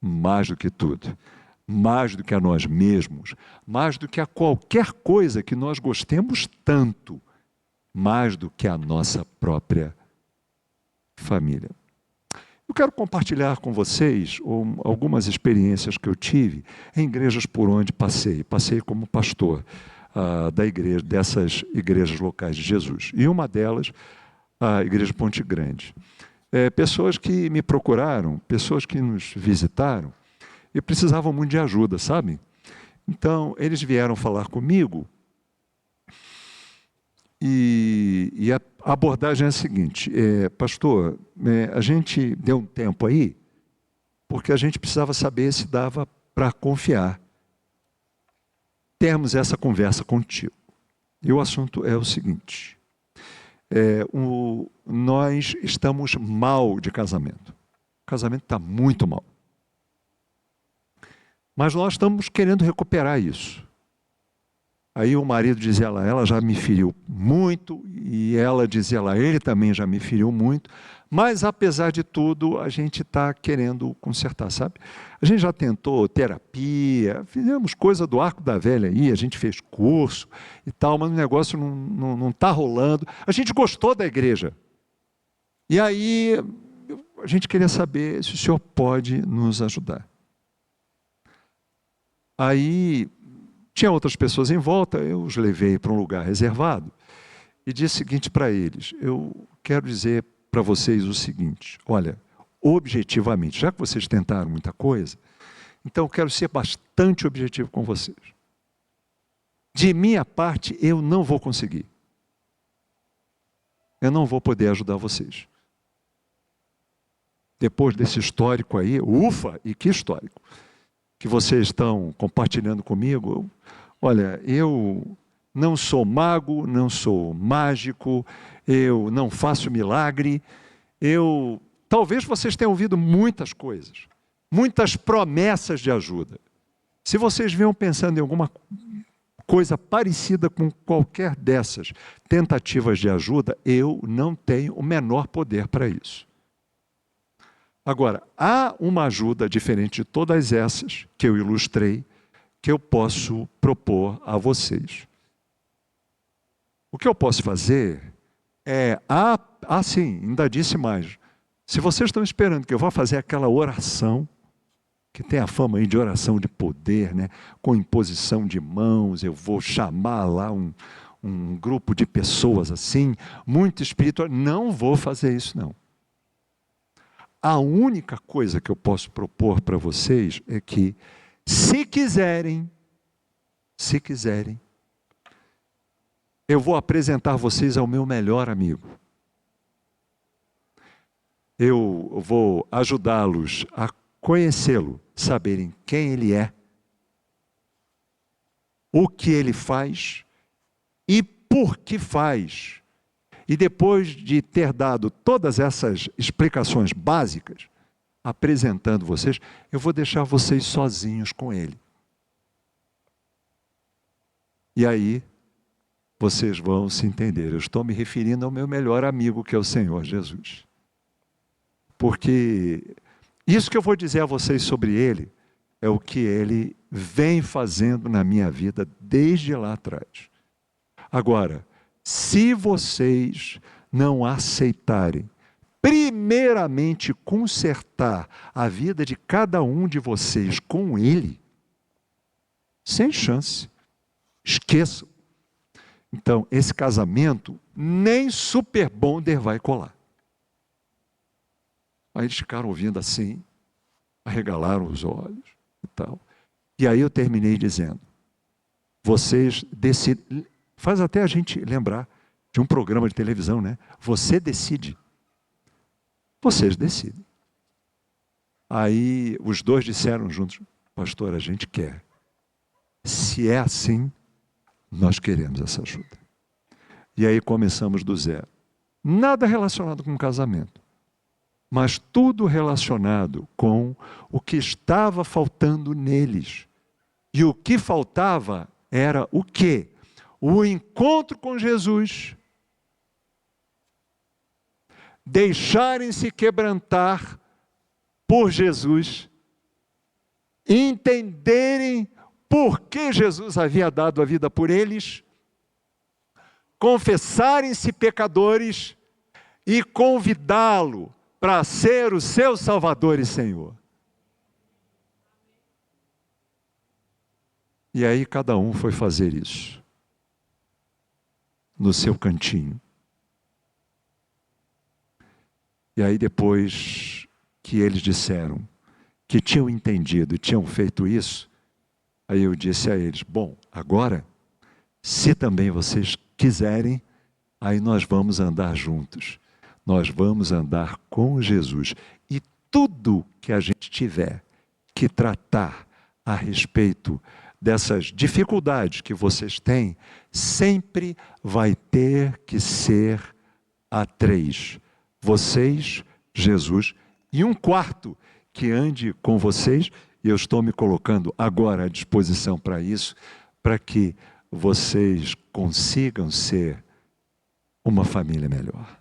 mais do que tudo, mais do que a nós mesmos, mais do que a qualquer coisa que nós gostemos tanto, mais do que a nossa própria família. Eu quero compartilhar com vocês algumas experiências que eu tive em igrejas por onde passei. Passei como pastor da igreja, dessas igrejas locais de Jesus. E uma delas, a Igreja Ponte Grande. Pessoas que me procuraram, pessoas que nos visitaram e precisavam muito de ajuda, sabe? Então, eles vieram falar comigo E a abordagem é a seguinte, pastor, a gente deu um tempo aí, porque a gente precisava saber se dava para confiar. Termos essa conversa contigo. E o assunto é o seguinte, nós estamos mal de casamento. O casamento está muito mal. Mas nós estamos querendo recuperar isso. Aí o marido dizia ela já me feriu muito, e ela dizia ele também já me feriu muito, mas apesar de tudo, a gente está querendo consertar, sabe? A gente já tentou terapia, fizemos coisa do arco da velha aí, a gente fez curso e tal, mas o negócio não está rolando. A gente gostou da igreja. E aí a gente queria saber se o senhor pode nos ajudar. Aí tinha outras pessoas em volta, eu os levei para um lugar reservado e disse o seguinte para eles, eu quero dizer para vocês o seguinte, olha, objetivamente, já que vocês tentaram muita coisa, então eu quero ser bastante objetivo com vocês. De minha parte, eu não vou conseguir. Eu não vou poder ajudar vocês. Depois desse histórico aí, ufa, e que histórico, que vocês estão compartilhando comigo, olha, eu não sou mago, não sou mágico, eu não faço milagre, talvez vocês tenham ouvido muitas coisas, muitas promessas de ajuda. Se vocês venham pensando em alguma coisa parecida com qualquer dessas tentativas de ajuda, eu não tenho o menor poder para isso. Agora, há uma ajuda diferente de todas essas que eu ilustrei, que eu posso propor a vocês. O que eu posso fazer sim, ainda disse mais. Se vocês estão esperando que eu vá fazer aquela oração, que tem a fama aí de oração de poder, né? Com imposição de mãos, eu vou chamar lá um grupo de pessoas assim, muito espiritual, não vou fazer isso não. A única coisa que eu posso propor para vocês é que, se quiserem, eu vou apresentar vocês ao meu melhor amigo. Eu vou ajudá-los a conhecê-lo, saberem quem ele é, o que ele faz e por que faz. E depois de ter dado todas essas explicações básicas, apresentando vocês, eu vou deixar vocês sozinhos com ele. E aí, vocês vão se entender. Eu estou me referindo ao meu melhor amigo, que é o Senhor Jesus. Porque isso que eu vou dizer a vocês sobre ele, é o que ele vem fazendo na minha vida desde lá atrás. Agora, se vocês não aceitarem, primeiramente consertar a vida de cada um de vocês com ele, sem chance, esqueçam. Então, esse casamento, nem Super Bonder vai colar. Aí eles ficaram ouvindo assim, arregalaram os olhos e tal. E aí eu terminei dizendo, vocês decidem. Faz até a gente lembrar de um programa de televisão, né? Você decide. Vocês decidem. Aí os dois disseram juntos, pastor, a gente quer. Se é assim, nós queremos essa ajuda. E aí começamos do zero. Nada relacionado com casamento, mas tudo relacionado com o que estava faltando neles. E o que faltava era o quê? O encontro com Jesus, deixarem-se quebrantar por Jesus, entenderem por que Jesus havia dado a vida por eles, confessarem-se pecadores e convidá-lo para ser o seu Salvador e Senhor. E aí cada um foi fazer isso no seu cantinho. E aí depois que eles disseram que tinham entendido e tinham feito isso, aí eu disse a eles, bom, agora, se também vocês quiserem, aí nós vamos andar juntos. Nós vamos andar com Jesus. E tudo que a gente tiver que tratar a respeito dessas dificuldades que vocês têm, sempre vai ter que ser a 3. Vocês, Jesus e um quarto que ande com vocês. E eu estou me colocando agora à disposição para isso, para que vocês consigam ser uma família melhor.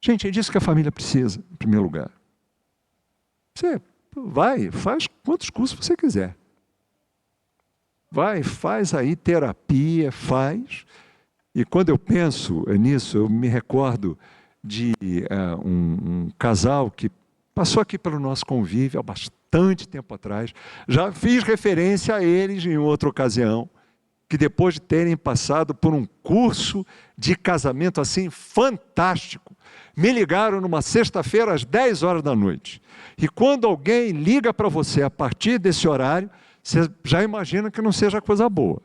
Gente, é disso que a família precisa, em primeiro lugar. Você vai, faz quantos cursos você quiser. Vai, faz aí terapia, faz. E quando eu penso nisso, eu me recordo de um casal que passou aqui pelo nosso convívio há bastante tempo atrás. Já fiz referência a eles em outra ocasião, que depois de terem passado por um curso de casamento assim fantástico, me ligaram numa sexta-feira às 10 horas da noite. E quando alguém liga para você a partir desse horário, você já imagina que não seja coisa boa.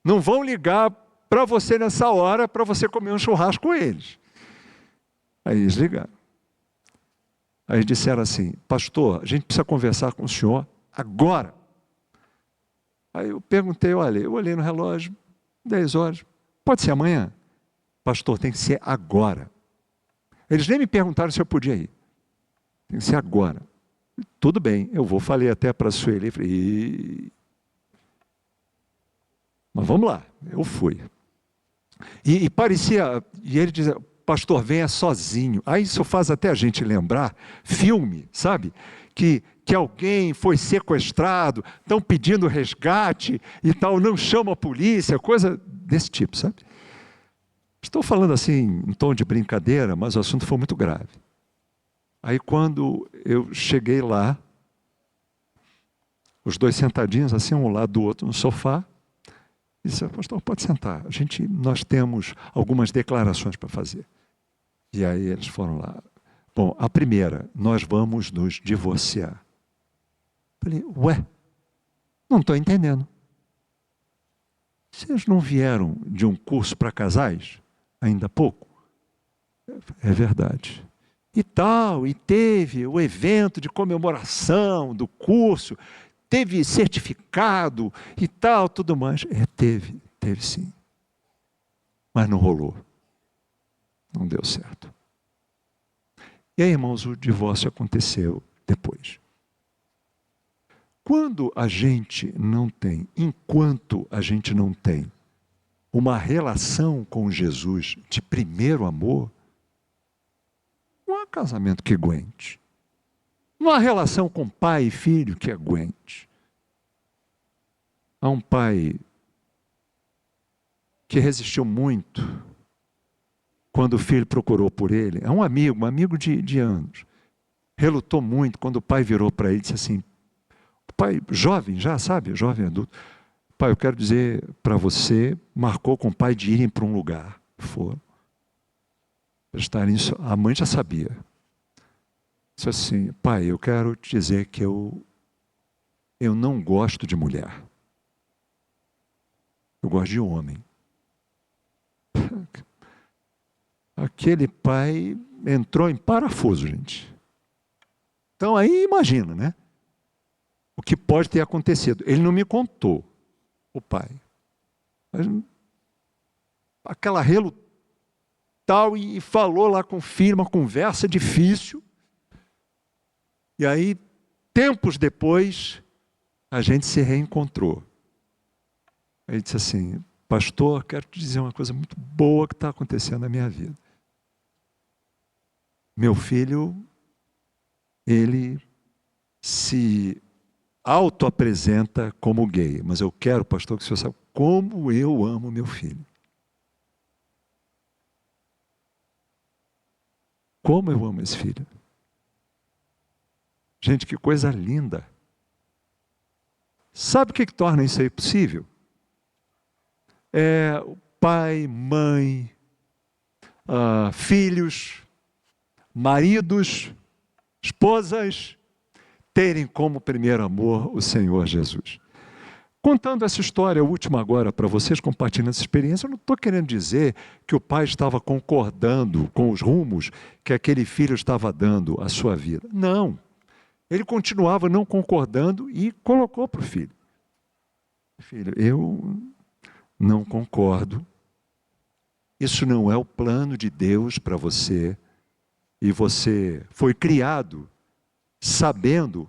Não vão ligar para você nessa hora para você comer um churrasco com eles. Aí eles ligaram. Aí disseram assim: pastor, a gente precisa conversar com o senhor agora. Aí eu perguntei, olha, eu olhei no relógio, 10 horas, pode ser amanhã? Pastor, tem que ser agora. Eles nem me perguntaram se eu podia ir. Tem que ser agora. Tudo bem, eu vou. Falei até para a Sueli, falei, mas vamos lá, eu fui. E parecia, e ele dizia, pastor, venha sozinho. Aí isso faz até a gente lembrar filme, sabe? Que alguém foi sequestrado, estão pedindo resgate e tal, não chama a polícia, coisa desse tipo, sabe? Estou falando assim em tom de brincadeira, mas o assunto foi muito grave. Aí quando eu cheguei lá, os dois sentadinhos assim, um lado do outro no sofá, disse, pastor, pode sentar, nós temos algumas declarações para fazer. E aí eles foram lá. Bom, a primeira, nós vamos nos divorciar. Falei, ué, não estou entendendo. Vocês não vieram de um curso para casais ainda há pouco? É verdade. E tal, e teve o evento de comemoração do curso, teve certificado e tal, tudo mais. Teve sim. Mas não rolou. Não deu certo. E aí, irmãos, o divórcio aconteceu depois. Quando a gente não tem, enquanto a gente não tem uma relação com Jesus de primeiro amor, não há casamento que aguente. Não há relação com pai e filho que aguente. Há um pai que resistiu muito quando o filho procurou por ele. É um amigo de anos. Relutou muito quando o pai virou para ele e disse assim, o pai jovem já, sabe, jovem adulto, pai, eu quero dizer para você, marcou com o pai de irem para um lugar. Foram. A mãe já sabia. Disse assim, pai, eu quero te dizer que eu não gosto de mulher. Eu gosto de homem. Aquele pai entrou em parafuso, gente. Então aí imagina, né? O que pode ter acontecido. Ele não me contou, o pai. Mas, aquela relutal e falou lá com o filho, uma conversa difícil. E aí, tempos depois, a gente se reencontrou. Aí disse assim, pastor, quero te dizer uma coisa muito boa que está acontecendo na minha vida. Meu filho, ele se auto-apresenta como gay, mas eu quero, pastor, que o senhor saiba como eu amo meu filho. Como eu amo esse filho. Gente, que coisa linda. Sabe o que torna isso aí possível? É o pai, mãe, filhos, maridos, esposas, terem como primeiro amor o Senhor Jesus. Contando essa história última agora para vocês, compartilhando essa experiência, eu não estou querendo dizer que o pai estava concordando com os rumos que aquele filho estava dando à sua vida. Não. Ele continuava não concordando e colocou para o filho. Filho, eu não concordo. Isso não é o plano de Deus para você. E você foi criado sabendo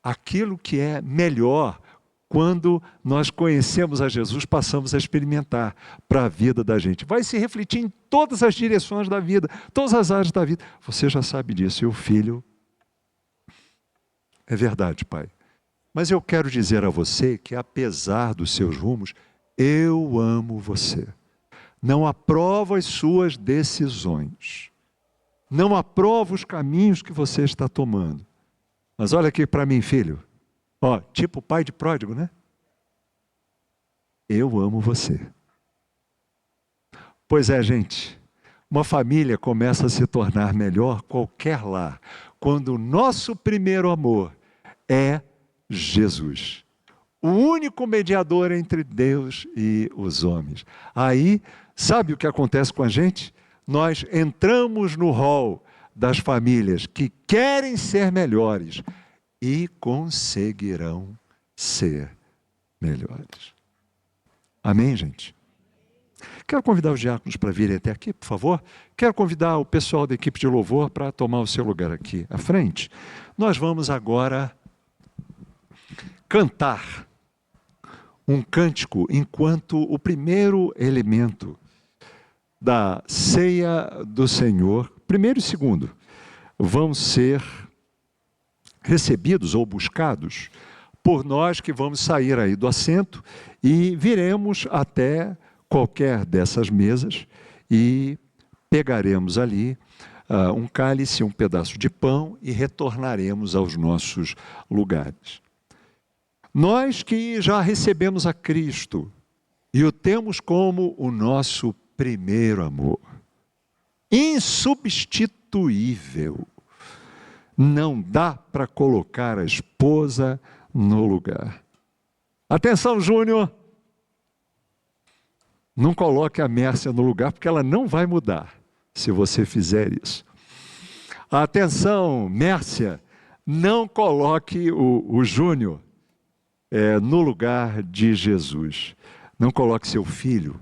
aquilo que é melhor. Quando nós conhecemos a Jesus, passamos a experimentar para a vida da gente. Vai se refletir em todas as direções da vida, todas as áreas da vida. Você já sabe disso. E o filho, é verdade, pai. Mas eu quero dizer a você que, apesar dos seus rumos, eu amo você. Não aprovo as suas decisões. Não aprovo os caminhos que você está tomando. Mas olha aqui para mim, filho. Ó, tipo pai de pródigo, né? Eu amo você. Pois é, gente. Uma família começa a se tornar melhor, qualquer lar, quando o nosso primeiro amor é Jesus. O único mediador entre Deus e os homens. Aí, sabe o que acontece com a gente? Nós entramos no hall das famílias que querem ser melhores e conseguirão ser melhores. Amém, gente? Quero convidar os diáconos para virem até aqui, por favor. Quero convidar o pessoal da equipe de louvor para tomar o seu lugar aqui à frente. Nós vamos agora cantar um cântico enquanto o primeiro elemento da ceia do Senhor, primeiro e segundo, vão ser recebidos ou buscados por nós que vamos sair aí do assento e viremos até qualquer dessas mesas e pegaremos ali um cálice, um pedaço de pão e retornaremos aos nossos lugares. Nós que já recebemos a Cristo e o temos como o nosso primeiro amor, insubstituível, não dá para colocar a esposa no lugar. Atenção, Júnior! Não coloque a Mércia no lugar, porque ela não vai mudar se você fizer isso. Atenção, Mércia, não coloque o Júnior no lugar de Jesus. Não coloque seu filho.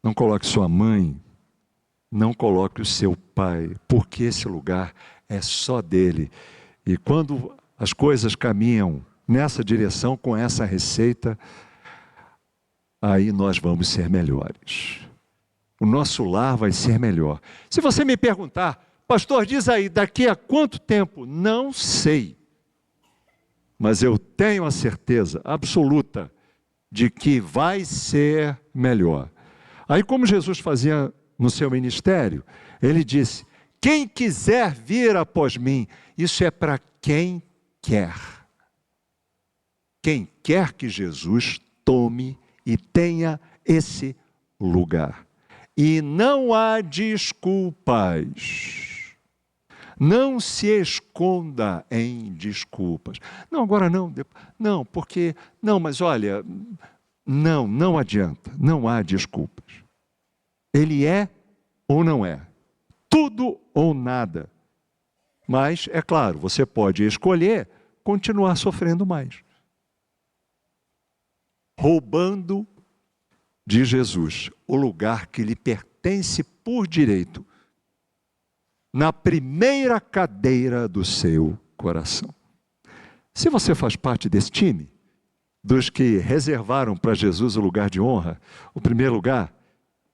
Não coloque sua mãe. Não coloque o seu pai, porque esse lugar é só dele. E quando as coisas caminham nessa direção, com essa receita, aí nós vamos ser melhores. O nosso lar vai ser melhor. Se você me perguntar, pastor, diz aí, daqui a quanto tempo? Não sei. Mas eu tenho a certeza absoluta de que vai ser melhor. Aí, como Jesus fazia no seu ministério, ele disse, quem quiser vir após mim, isso é para quem quer. Quem quer que Jesus tome e tenha esse lugar. E não há desculpas. Não se esconda em desculpas. Não, agora não. Não, porque... Não, mas olha... Não adianta. Não há desculpas. Ele é ou não é. Tudo ou nada. Mas, é claro, você pode escolher continuar sofrendo mais. Roubando de Jesus o lugar que lhe pertence por direito, na primeira cadeira do seu coração. Se você faz parte desse time, dos que reservaram para Jesus o lugar de honra, o primeiro lugar,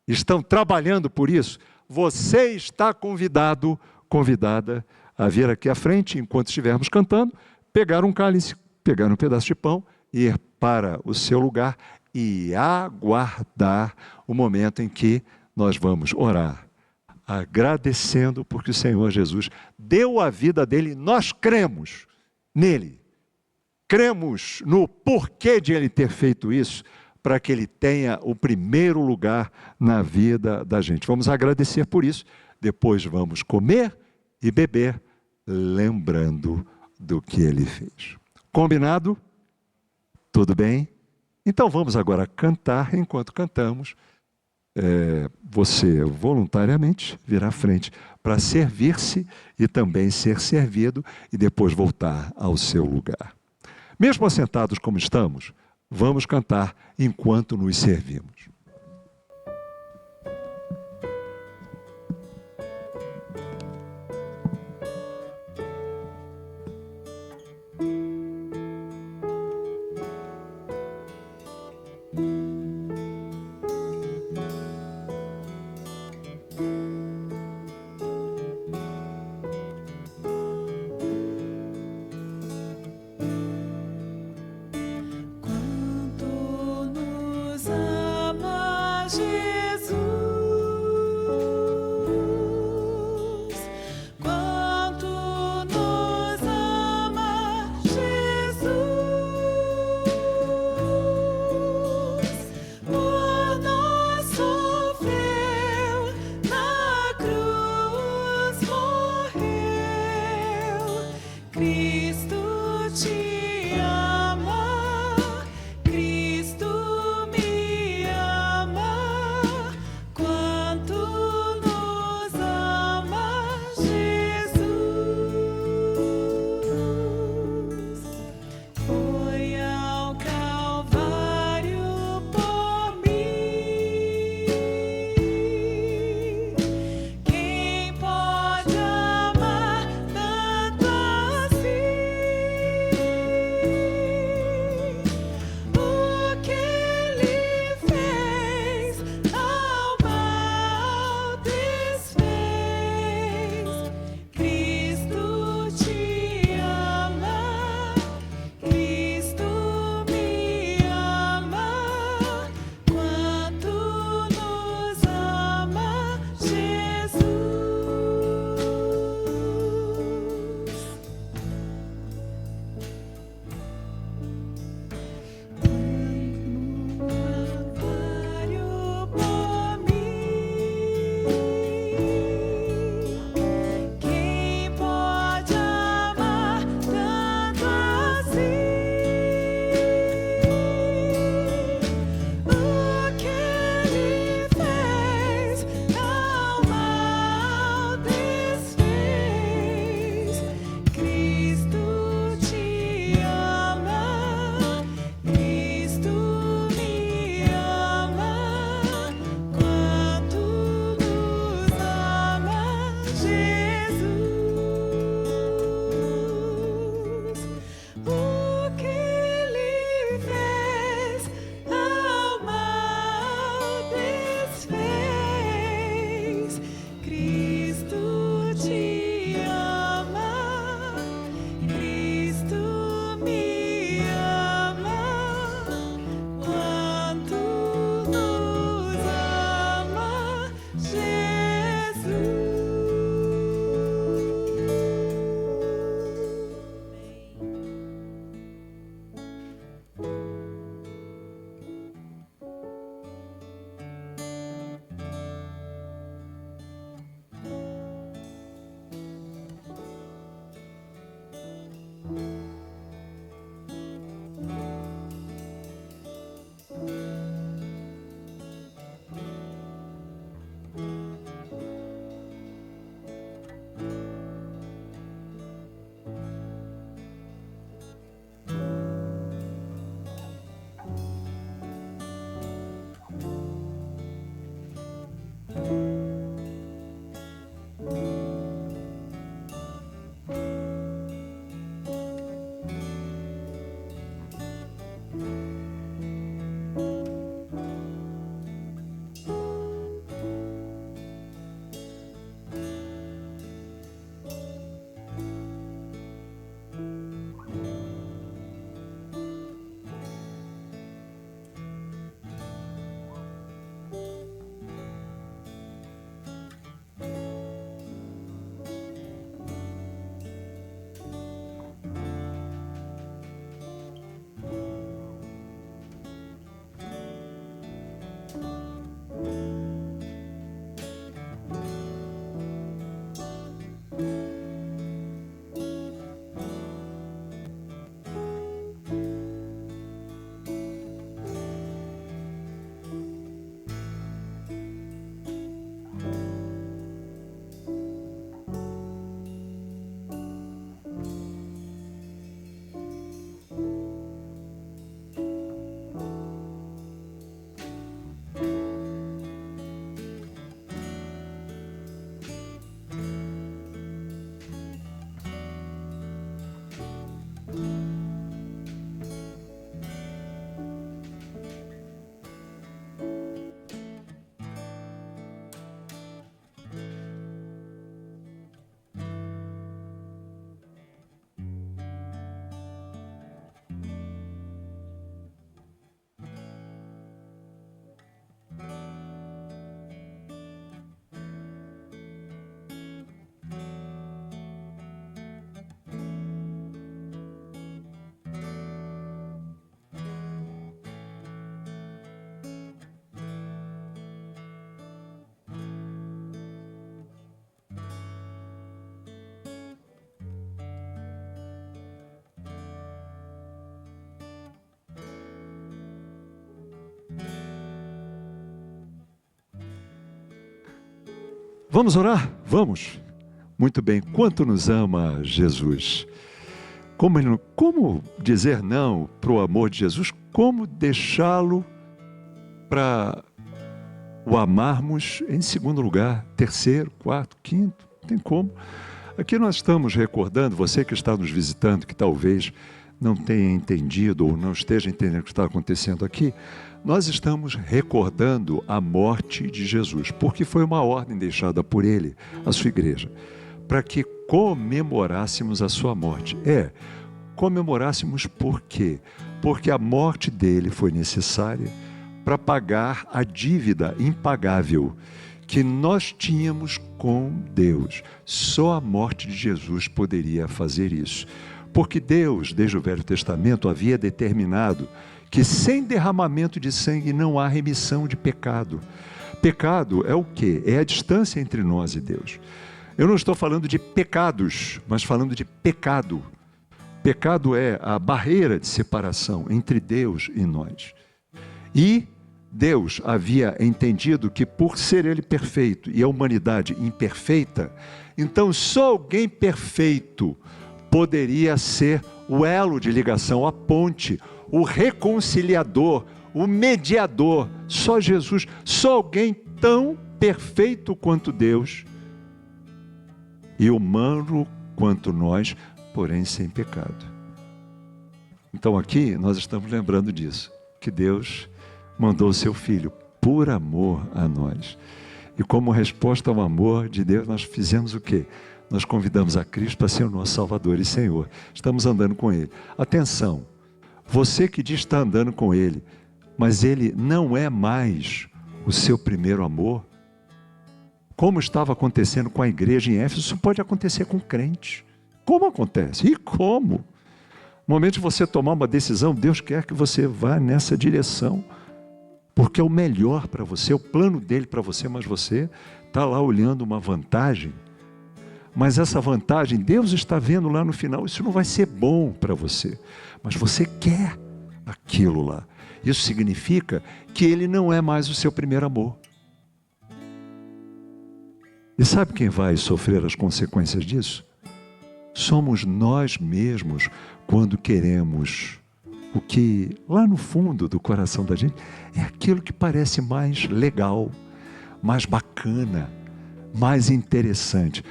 estão trabalhando por isso, você está convidado, convidada a vir aqui à frente, enquanto estivermos cantando, pegar um cálice, pegar um pedaço de pão, ir para o seu lugar e aguardar o momento em que nós vamos orar, agradecendo porque o Senhor Jesus deu a vida dele, nós cremos nele, cremos no porquê de ele ter feito isso, para que ele tenha o primeiro lugar na vida da gente. Vamos agradecer por isso, depois vamos comer e beber, lembrando do que ele fez. Combinado? Tudo bem? Então vamos agora cantar. Enquanto cantamos, você voluntariamente virá à frente para servir-se e também ser servido e depois voltar ao seu lugar. Mesmo assentados como estamos, vamos cantar enquanto nos servimos. Vamos orar? Vamos. Muito bem. Quanto nos ama Jesus? Como dizer não para o amor de Jesus? Como deixá-lo para o amarmos em segundo lugar, terceiro, quarto, quinto? Não tem como. Aqui nós estamos recordando, você que está nos visitando, que talvez não tenha entendido ou não esteja entendendo o que está acontecendo aqui, nós estamos recordando a morte de Jesus, porque foi uma ordem deixada por ele à sua igreja, para que comemorássemos a sua morte. Comemorássemos por quê? Porque a morte dele foi necessária para pagar a dívida impagável que nós tínhamos com Deus. Só a morte de Jesus poderia fazer isso. Porque Deus, desde o Velho Testamento, havia determinado que sem derramamento de sangue não há remissão de pecado. Pecado é o quê? É a distância entre nós e Deus. Eu não estou falando de pecados, mas falando de pecado. Pecado é a barreira de separação entre Deus e nós. E Deus havia entendido que por ser Ele perfeito e a humanidade imperfeita, então só alguém perfeito poderia ser o elo de ligação, a ponte, o reconciliador, o mediador. Só Jesus, só alguém tão perfeito quanto Deus e humano quanto nós, porém sem pecado. Então aqui nós estamos lembrando disso, que Deus mandou o seu Filho por amor a nós. E como resposta ao amor de Deus, nós fizemos o quê? Nós convidamos a Cristo para ser o nosso Salvador e Senhor. Estamos andando com Ele. Atenção, você que diz que está andando com Ele, mas Ele não é mais o seu primeiro amor, como estava acontecendo com a igreja em Éfeso, isso pode acontecer com crente. Como acontece? E como? No momento de você tomar uma decisão, Deus quer que você vá nessa direção, porque é o melhor para você, é o plano dele para você, mas você está lá olhando uma vantagem. Mas essa vantagem, Deus está vendo lá no final, isso não vai ser bom para você. Mas você quer aquilo lá. Isso significa que ele não é mais o seu primeiro amor. E sabe quem vai sofrer as consequências disso? Somos nós mesmos quando queremos o que lá no fundo do coração da gente é aquilo que parece mais legal, mais bacana, mais interessante.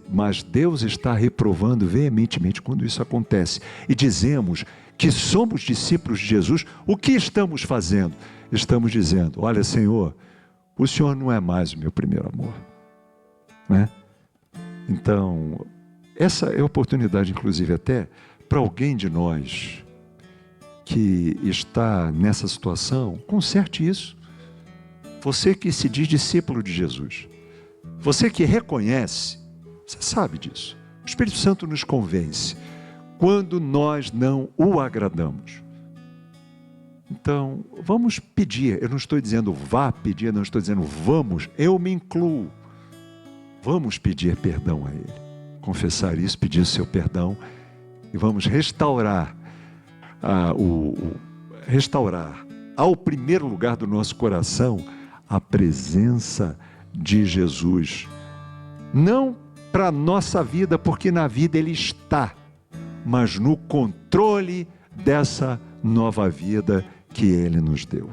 Mas Deus está reprovando veementemente quando isso acontece. E dizemos que somos discípulos de Jesus. O que estamos fazendo? Estamos dizendo, olha Senhor, o Senhor não é mais o meu primeiro amor. Né? Então, essa é a oportunidade, inclusive, até para alguém de nós que está nessa situação, conserte isso. Você que se diz discípulo de Jesus, você que reconhece, você sabe disso. O Espírito Santo nos convence quando nós não o agradamos. Então, vamos pedir. Eu não estou dizendo vá pedir, não estou dizendo vamos, eu me incluo. Vamos pedir perdão a Ele, confessar isso, pedir o seu perdão e vamos restaurar ao primeiro lugar do nosso coração a presença de Jesus. Não para a nossa vida, porque na vida Ele está, mas no controle dessa nova vida que Ele nos deu.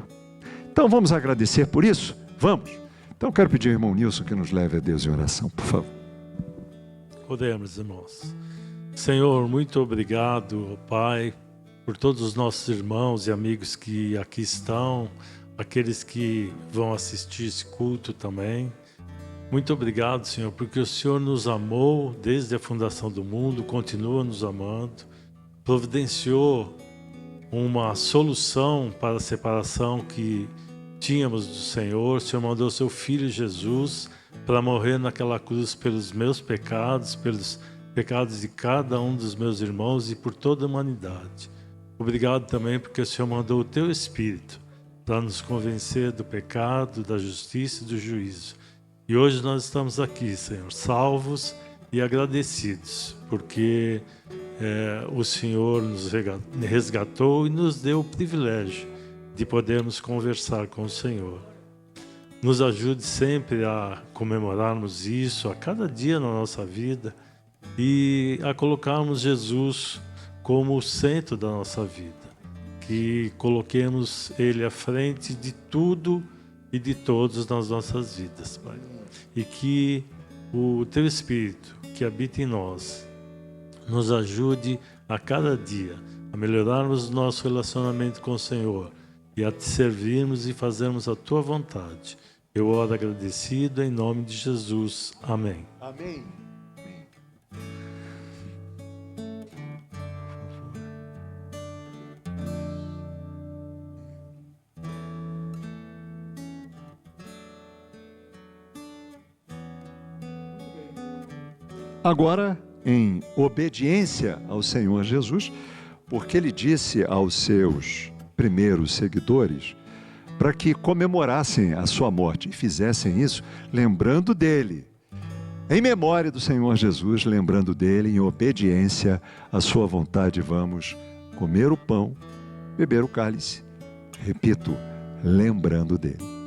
Então vamos agradecer por isso? Vamos! Então quero pedir ao irmão Nilson que nos leve a Deus em oração, por favor. Oremos, irmãos. Senhor, muito obrigado, Pai, por todos os nossos irmãos e amigos que aqui estão, aqueles que vão assistir esse culto também. Muito obrigado, Senhor, porque o Senhor nos amou desde a fundação do mundo, continua nos amando, providenciou uma solução para a separação que tínhamos do Senhor. O Senhor mandou seu Filho Jesus para morrer naquela cruz pelos meus pecados, pelos pecados de cada um dos meus irmãos e por toda a humanidade. Obrigado também porque o Senhor mandou o teu Espírito para nos convencer do pecado, da justiça e do juízo. E hoje nós estamos aqui, Senhor, salvos e agradecidos, porque o Senhor nos resgatou e nos deu o privilégio de podermos conversar com o Senhor. nos ajude sempre a comemorarmos isso a cada dia na nossa vida e a colocarmos Jesus como o centro da nossa vida. Que coloquemos Ele à frente de tudo e de todos nas nossas vidas, Pai. E que o Teu Espírito, que habita em nós, nos ajude a cada dia a melhorarmos o nosso relacionamento com o Senhor e a Te servirmos e fazermos a Tua vontade. Eu oro agradecido em nome de Jesus. Amém. Amém. Agora, em obediência ao Senhor Jesus, porque Ele disse aos seus primeiros seguidores para que comemorassem a sua morte e fizessem isso lembrando dele, em memória do Senhor Jesus, lembrando dele, em obediência à sua vontade, vamos comer o pão, beber o cálice, repito, lembrando dele.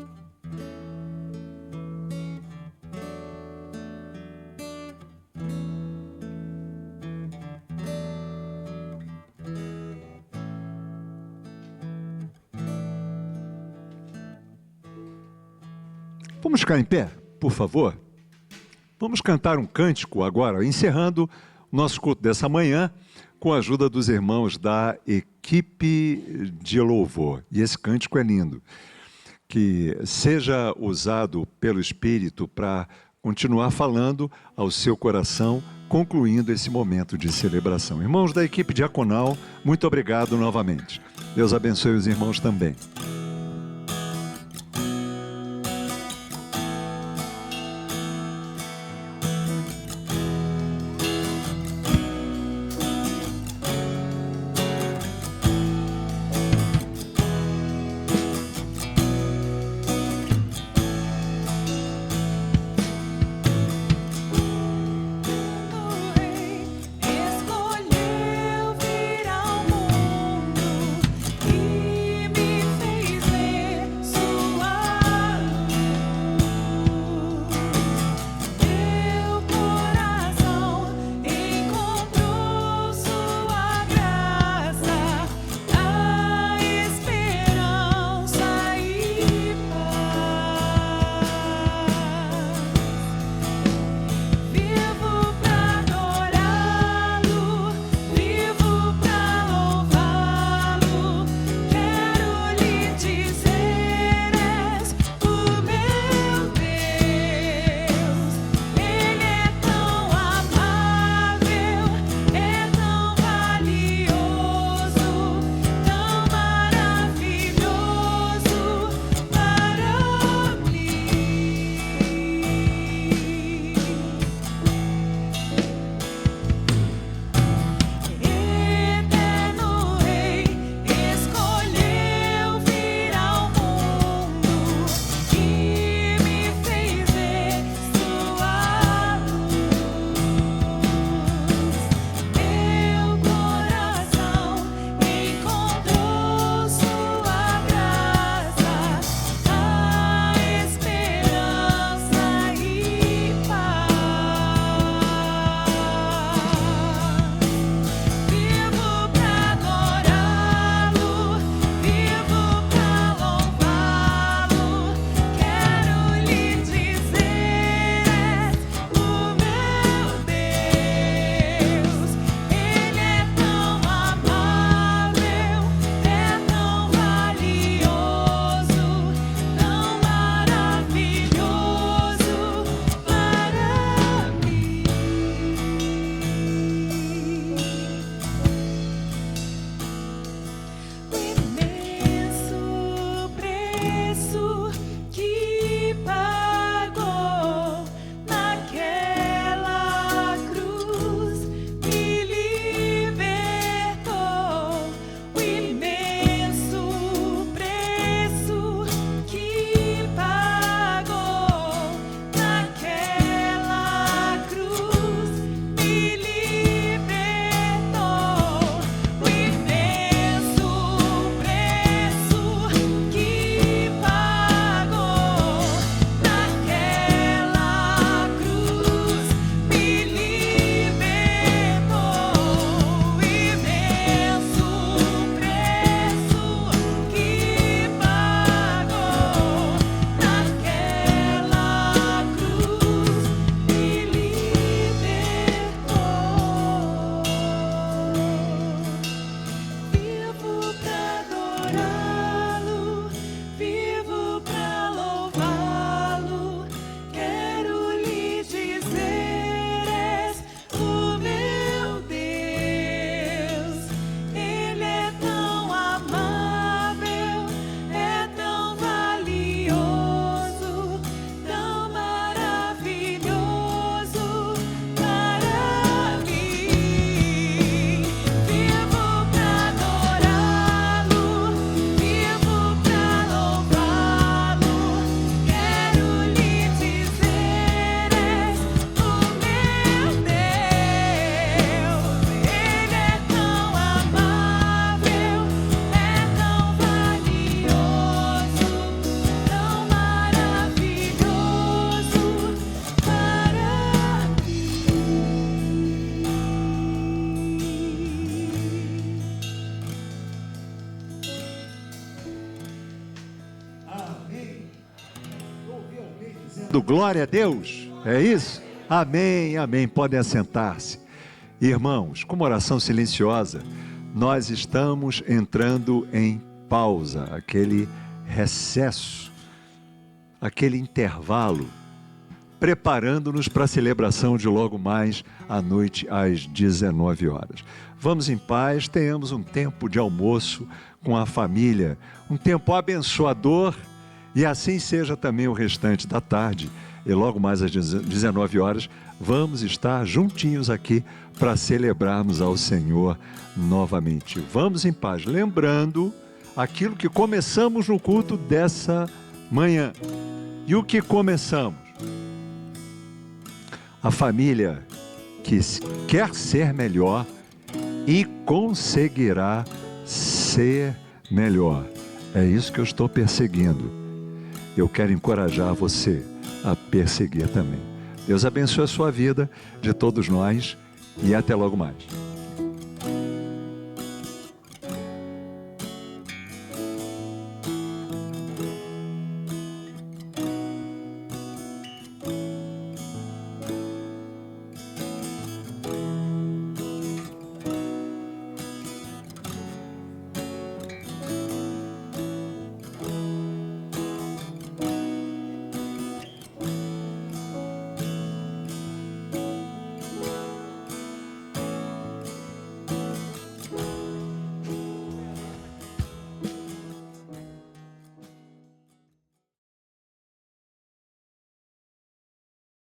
Vamos ficar em pé, por favor? Vamos cantar um cântico agora, encerrando o nosso culto dessa manhã, com a ajuda dos irmãos da equipe de louvor. E esse cântico é lindo. Que seja usado pelo Espírito para continuar falando ao seu coração, concluindo esse momento de celebração. Irmãos da equipe diaconal, muito obrigado novamente. Deus abençoe os irmãos também. Escolheu vir ao mundo e me fez Do glória a Deus, é isso? Amém, amém. Podem assentar-se. Irmãos, com uma oração silenciosa, nós estamos entrando em pausa, aquele recesso, aquele intervalo, preparando-nos para a celebração de logo mais à noite, às 19 horas. Vamos em paz, tenhamos um tempo de almoço com a família, um tempo abençoador, e assim seja também o restante da tarde. E logo mais às 19 horas, vamos estar juntinhos aqui para celebrarmos ao Senhor novamente. Vamos em paz, lembrando aquilo que começamos no culto dessa manhã. E o que começamos? A família que quer ser melhor e conseguirá ser melhor. É isso que eu estou perseguindo. Eu quero encorajar você a perseguir também. Deus abençoe a sua vida, de todos nós, e até logo mais.